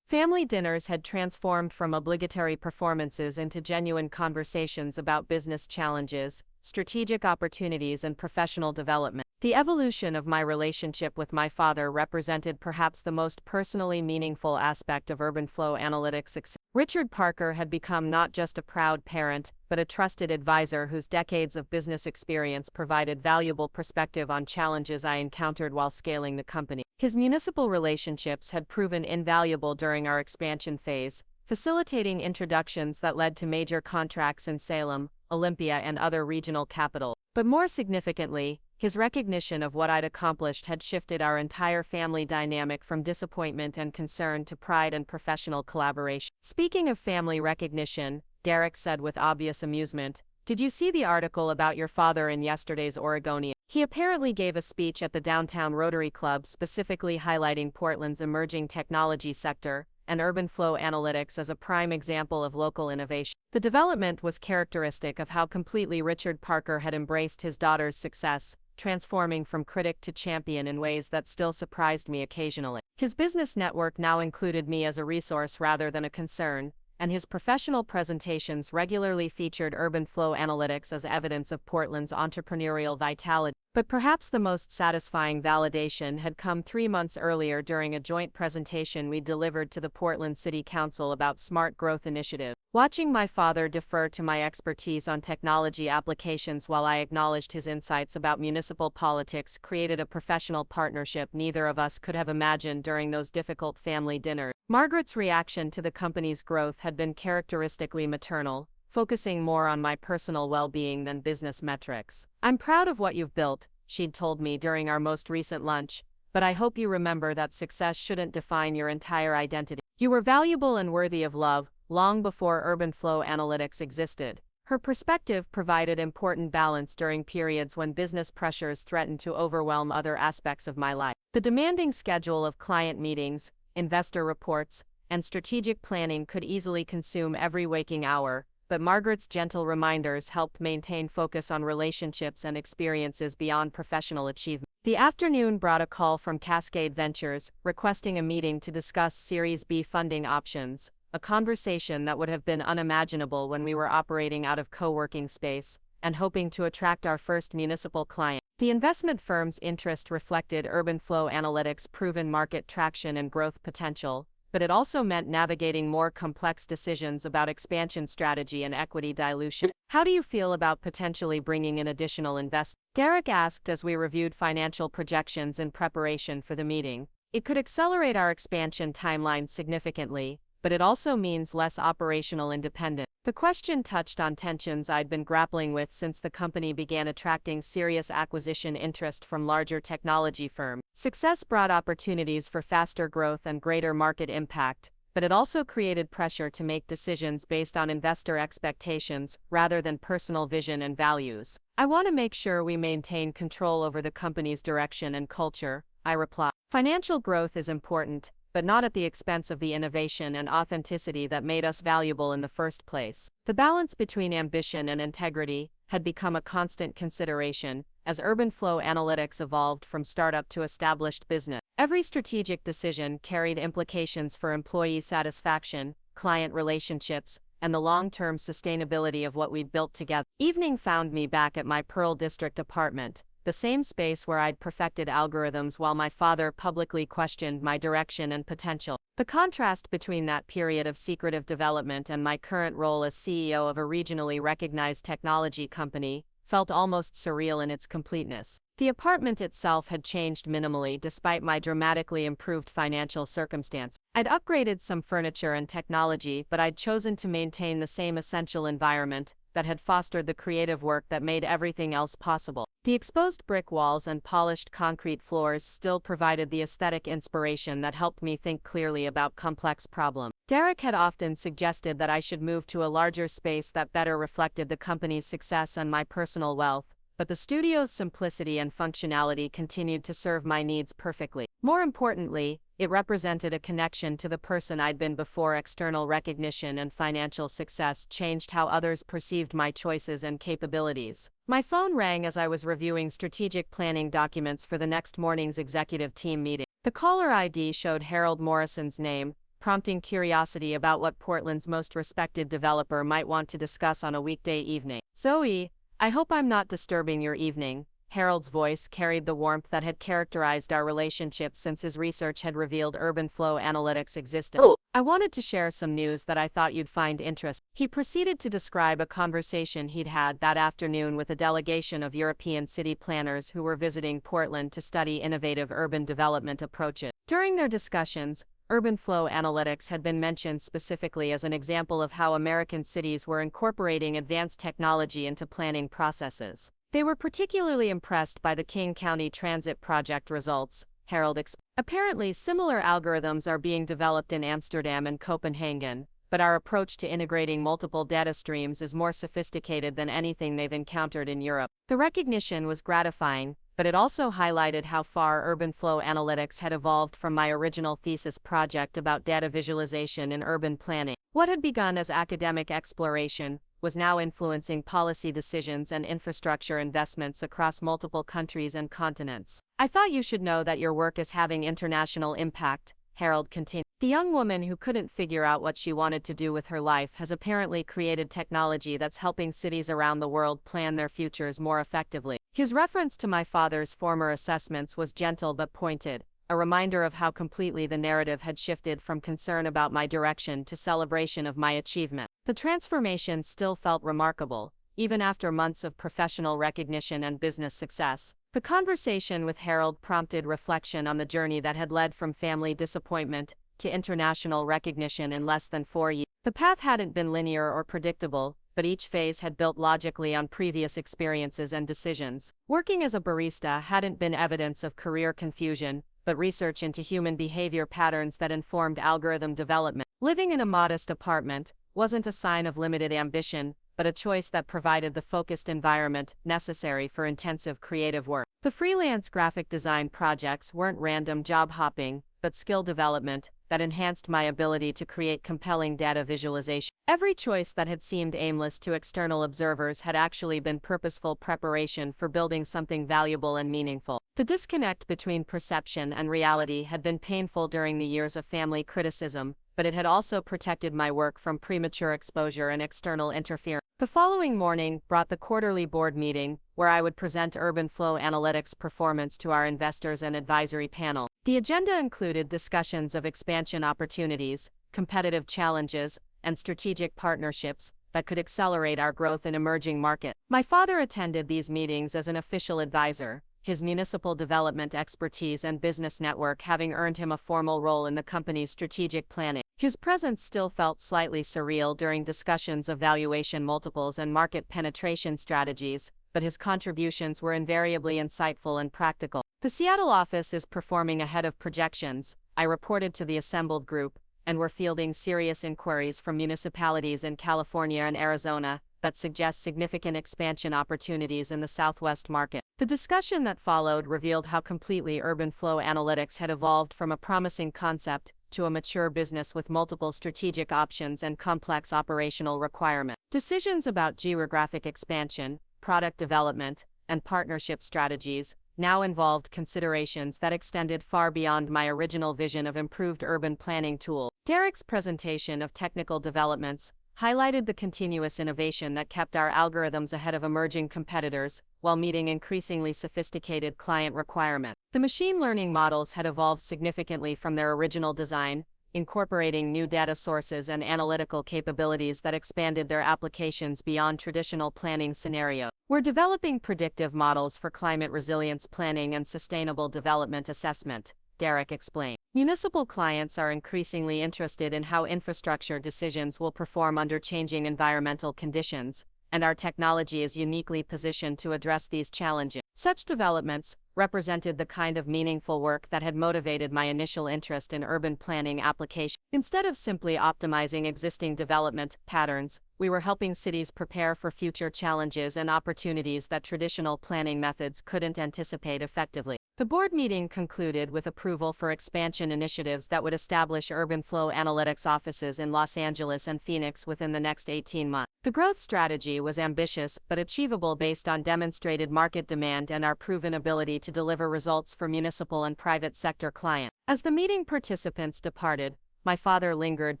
Family dinners had transformed from obligatory performances into genuine conversations about business challenges, strategic opportunities, and professional development. The evolution of my relationship with my father represented perhaps the most personally meaningful aspect of Urban Flow Analytics' success. Richard Parker had become not just a proud parent, but a trusted advisor whose decades of business experience provided valuable perspective on challenges I encountered while scaling the company. His municipal relationships had proven invaluable during our expansion phase, facilitating introductions that led to major contracts in Salem, Olympia, and other regional capitals. But more significantly, His recognition of what I'd accomplished had shifted our entire family dynamic from disappointment and concern to pride and professional collaboration. Speaking of family recognition, Derek said with obvious amusement, "Did you see the article about your father in yesterday's Oregonian?" He apparently gave a speech at the downtown Rotary Club specifically highlighting Portland's emerging technology sector and urban flow analytics as a prime example of local innovation. The development was characteristic of how completely Richard Parker had embraced his daughter's success, transforming from critic to champion in ways that still surprised me occasionally. His business network now included me as a resource rather than a concern, and his professional presentations regularly featured urban flow analytics as evidence of Portland's entrepreneurial vitality. But perhaps the most satisfying validation had come 3 months earlier during a joint presentation we delivered to the Portland City Council about smart growth initiatives. Watching my father defer to my expertise on technology applications while I acknowledged his insights about municipal politics created a professional partnership neither of us could have imagined during those difficult family dinners. Margaret's reaction to the company's growth had been characteristically maternal, focusing more on my personal well-being than business metrics. "I'm proud of what you've built," she'd told me during our most recent lunch, "but I hope you remember that success shouldn't define your entire identity. You were valuable and worthy of love, long before urban flow analytics existed." Her perspective provided important balance during periods when business pressures threatened to overwhelm other aspects of my life. The demanding schedule of client meetings, investor reports, and strategic planning could easily consume every waking hour, but Margaret's gentle reminders helped maintain focus on relationships and experiences beyond professional achievement. The afternoon brought a call from Cascade Ventures, requesting a meeting to discuss Series B funding options, a conversation that would have been unimaginable when we were operating out of co-working space and hoping to attract our first municipal client. The investment firm's interest reflected urban flow analytics' proven market traction and growth potential, but it also meant navigating more complex decisions about expansion strategy and equity dilution. "How do you feel about potentially bringing in additional investors?" Derek asked as we reviewed financial projections in preparation for the meeting. "It could accelerate our expansion timeline significantly, but it also means less operational independence." The question touched on tensions I'd been grappling with since the company began attracting serious acquisition interest from larger technology firms. Success brought opportunities for faster growth and greater market impact, but it also created pressure to make decisions based on investor expectations rather than personal vision and values. "I want to make sure we maintain control over the company's direction and culture," I replied. "Financial growth is important, but not at the expense of the innovation and authenticity that made us valuable in the first place." The balance between ambition and integrity had become a constant consideration as urban flow analytics evolved from startup to established business. Every strategic decision carried implications for employee satisfaction, client relationships, and the long-term sustainability of what we'd built together. Evening found me back at my Pearl District apartment, the same space where I'd perfected algorithms while my father publicly questioned my direction and potential. The contrast between that period of secretive development and my current role as CEO of a regionally recognized technology company felt almost surreal in its completeness. The apartment itself had changed minimally despite my dramatically improved financial circumstance. I'd upgraded some furniture and technology, but I'd chosen to maintain the same essential environment that had fostered the creative work that made everything else possible. The exposed brick walls and polished concrete floors still provided the aesthetic inspiration that helped me think clearly about complex problems. Derek had often suggested that I should move to a larger space that better reflected the company's success and my personal wealth, but the studio's simplicity and functionality continued to serve my needs perfectly. More importantly, it represented a connection to the person I'd been before external recognition and financial success changed how others perceived my choices and capabilities. My phone rang as I was reviewing strategic planning documents for the next morning's executive team meeting. The caller ID showed Harold Morrison's name, prompting curiosity about what Portland's most respected developer might want to discuss on a weekday evening. "Zoe, I hope I'm not disturbing your evening." Harold's voice carried the warmth that had characterized our relationship since his research had revealed urban flow analytics existed. "I wanted to share some news that I thought you'd find interesting." He proceeded to describe a conversation he'd had that afternoon with a delegation of European city planners who were visiting Portland to study innovative urban development approaches. During their discussions, urban flow analytics had been mentioned specifically as an example of how American cities were incorporating advanced technology into planning processes. They were particularly impressed by the King County Transit Project results, Harold explained. Apparently, similar algorithms are being developed in Amsterdam and Copenhagen, but our approach to integrating multiple data streams is more sophisticated than anything they've encountered in Europe. The recognition was gratifying, but it also highlighted how far urban flow analytics had evolved from my original thesis project about data visualization in urban planning. What had begun as academic exploration was now influencing policy decisions and infrastructure investments across multiple countries and continents. I thought you should know that your work is having international impact, Harold continued. The young woman who couldn't figure out what she wanted to do with her life has apparently created technology that's helping cities around the world plan their futures more effectively. His reference to my father's former assessments was gentle but pointed, a reminder of how completely the narrative had shifted from concern about my direction to celebration of my achievement. The transformation still felt remarkable, even after months of professional recognition and business success. The conversation with Harold prompted reflection on the journey that had led from family disappointment to international recognition in less than 4 years. The path hadn't been linear or predictable, but each phase had built logically on previous experiences and decisions. Working as a barista hadn't been evidence of career confusion, but research into human behavior patterns that informed algorithm development. Living in a modest apartment wasn't a sign of limited ambition, but a choice that provided the focused environment necessary for intensive creative work. The freelance graphic design projects weren't random job hopping, but skill development that enhanced my ability to create compelling data visualization. Every choice that had seemed aimless to external observers had actually been purposeful preparation for building something valuable and meaningful. The disconnect between perception and reality had been painful during the years of family criticism, but it had also protected my work from premature exposure and external interference. The following morning brought the quarterly board meeting, where I would present Urban Flow Analytics performance to our investors and advisory panel. The agenda included discussions of expansion opportunities, competitive challenges, and strategic partnerships that could accelerate our growth in emerging markets. My father attended these meetings as an official advisor, his municipal development expertise and business network having earned him a formal role in the company's strategic planning. His presence still felt slightly surreal during discussions of valuation multiples and market penetration strategies, but his contributions were invariably insightful and practical. The Seattle office is performing ahead of projections, I reported to the assembled group, and we're fielding serious inquiries from municipalities in California and Arizona that suggest significant expansion opportunities in the Southwest market. The discussion that followed revealed how completely urban flow analytics had evolved from a promising concept to a mature business with multiple strategic options and complex operational requirements. Decisions about geographic expansion, product development, and partnership strategies now involved considerations that extended far beyond my original vision of improved urban planning tools. Derek's presentation of technical developments highlighted the continuous innovation that kept our algorithms ahead of emerging competitors while meeting increasingly sophisticated client requirements. The machine learning models had evolved significantly from their original design, incorporating new data sources and analytical capabilities that expanded their applications beyond traditional planning scenarios. We're developing predictive models for climate resilience planning and sustainable development assessment, Derek explained. Municipal clients are increasingly interested in how infrastructure decisions will perform under changing environmental conditions, and our technology is uniquely positioned to address these challenges. Such developments represented the kind of meaningful work that had motivated my initial interest in urban planning applications. Instead of simply optimizing existing development patterns, we were helping cities prepare for future challenges and opportunities that traditional planning methods couldn't anticipate effectively. The board meeting concluded with approval for expansion initiatives that would establish urban flow analytics offices in Los Angeles and Phoenix within the next 18 months. The growth strategy was ambitious but achievable based on demonstrated market demand and our proven ability to deliver results for municipal and private sector clients. As the meeting participants departed, my father lingered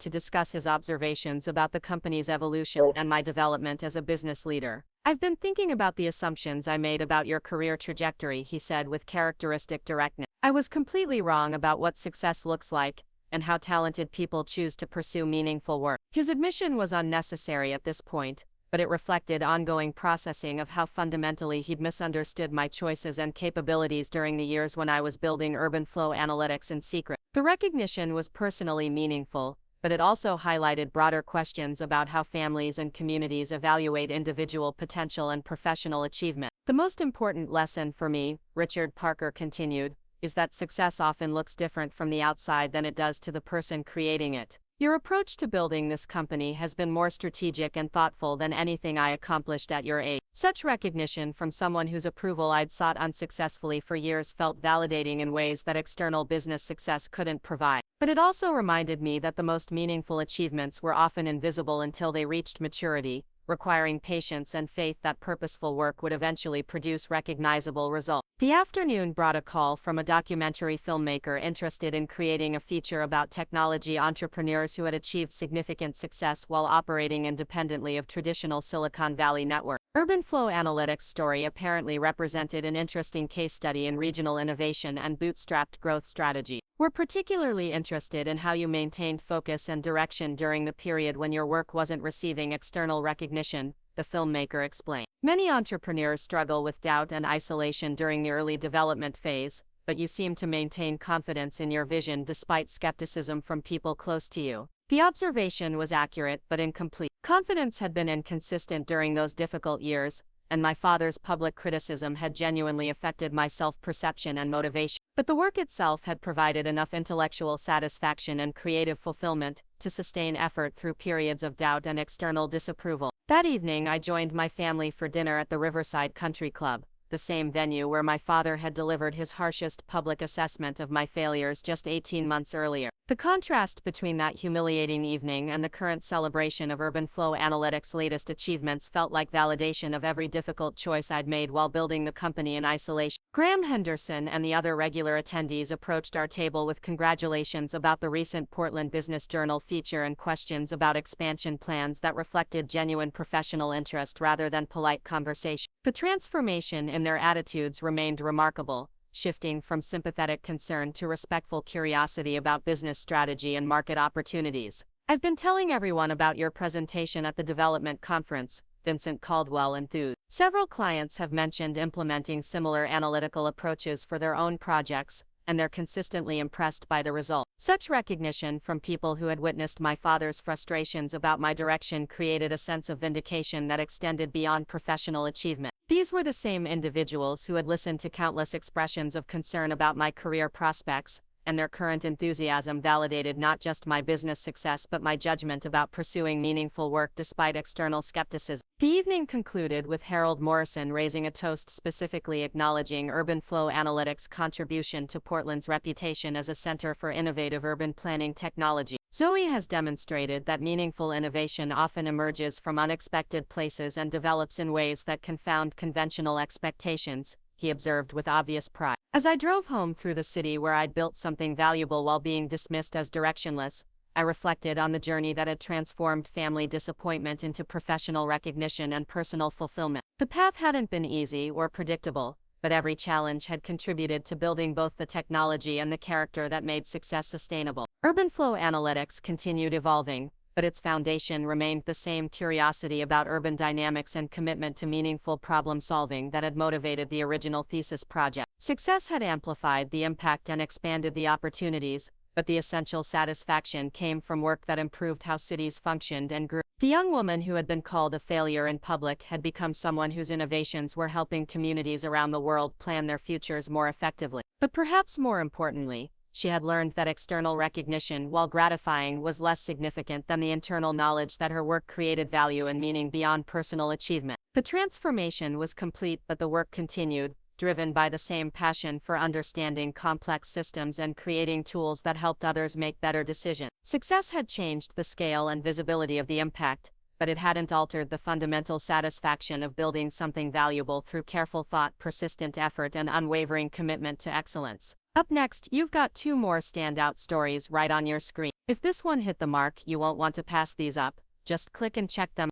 to discuss his observations about the company's evolution and my development as a business leader. I've been thinking about the assumptions I made about your career trajectory, he said with characteristic directness. I was completely wrong about what success looks like and how talented people choose to pursue meaningful work. His admission was unnecessary at this point, but it reflected ongoing processing of how fundamentally he'd misunderstood my choices and capabilities during the years when I was building urban flow analytics in secret. The recognition was personally meaningful, but it also highlighted broader questions about how families and communities evaluate individual potential and professional achievement. The most important lesson for me, Richard Parker continued, is that success often looks different from the outside than it does to the person creating it. Your approach to building this company has been more strategic and thoughtful than anything I accomplished at your age. Such recognition from someone whose approval I'd sought unsuccessfully for years felt validating in ways that external business success couldn't provide. But it also reminded me that the most meaningful achievements were often invisible until they reached maturity, requiring patience and faith that purposeful work would eventually produce recognizable results. The afternoon brought a call from a documentary filmmaker interested in creating a feature about technology entrepreneurs who had achieved significant success while operating independently of traditional Silicon Valley networks. Urban Flow Analytics' story apparently represented an interesting case study in regional innovation and bootstrapped growth strategy. We're particularly interested in how you maintained focus and direction during the period when your work wasn't receiving external recognition, the filmmaker explained. Many entrepreneurs struggle with doubt and isolation during the early development phase, but you seem to maintain confidence in your vision despite skepticism from people close to you. The observation was accurate but incomplete. Confidence had been inconsistent during those difficult years, and my father's public criticism had genuinely affected my self-perception and motivation. But the work itself had provided enough intellectual satisfaction and creative fulfillment to sustain effort through periods of doubt and external disapproval. That evening, I joined my family for dinner at the Riverside Country Club, the same venue where my father had delivered his harshest public assessment of my failures just 18 months earlier. The contrast between that humiliating evening and the current celebration of Urban Flow Analytics' latest achievements felt like validation of every difficult choice I'd made while building the company in isolation. Graham Henderson and the other regular attendees approached our table with congratulations about the recent Portland Business Journal feature and questions about expansion plans that reflected genuine professional interest rather than polite conversation. The transformation in their attitudes remained remarkable, shifting from sympathetic concern to respectful curiosity about business strategy and market opportunities. I've been telling everyone about your presentation at the development conference, Vincent Caldwell enthused. Several clients have mentioned implementing similar analytical approaches for their own projects, and they're consistently impressed by the result. Such recognition from people who had witnessed my father's frustrations about my direction created a sense of vindication that extended beyond professional achievement. These were the same individuals who had listened to countless expressions of concern about my career prospects, and their current enthusiasm validated not just my business success but my judgment about pursuing meaningful work despite external skepticism. The evening concluded with Harold Morrison raising a toast specifically acknowledging Urban Flow Analytics' contribution to Portland's reputation as a center for innovative urban planning technology. Zoe has demonstrated that meaningful innovation often emerges from unexpected places and develops in ways that confound conventional expectations, he observed with obvious pride. As I drove home through the city where I'd built something valuable while being dismissed as directionless, I reflected on the journey that had transformed family disappointment into professional recognition and personal fulfillment. The path hadn't been easy or predictable, but every challenge had contributed to building both the technology and the character that made success sustainable. Urban Flow Analytics continued evolving, but its foundation remained the same curiosity about urban dynamics and commitment to meaningful problem-solving that had motivated the original thesis project. Success had amplified the impact and expanded the opportunities, but the essential satisfaction came from work that improved how cities functioned and grew. The young woman who had been called a failure in public had become someone whose innovations were helping communities around the world plan their futures more effectively. But perhaps more importantly, she had learned that external recognition, while gratifying, was less significant than the internal knowledge that her work created value and meaning beyond personal achievement. The transformation was complete, but the work continued, driven by the same passion for understanding complex systems and creating tools that helped others make better decisions. Success had changed the scale and visibility of the impact, but it hadn't altered the fundamental satisfaction of building something valuable through careful thought, persistent effort, and unwavering commitment to excellence. Up next, you've got two more standout stories right on your screen. If this one hit the mark, you won't want to pass these up. Just click and check them.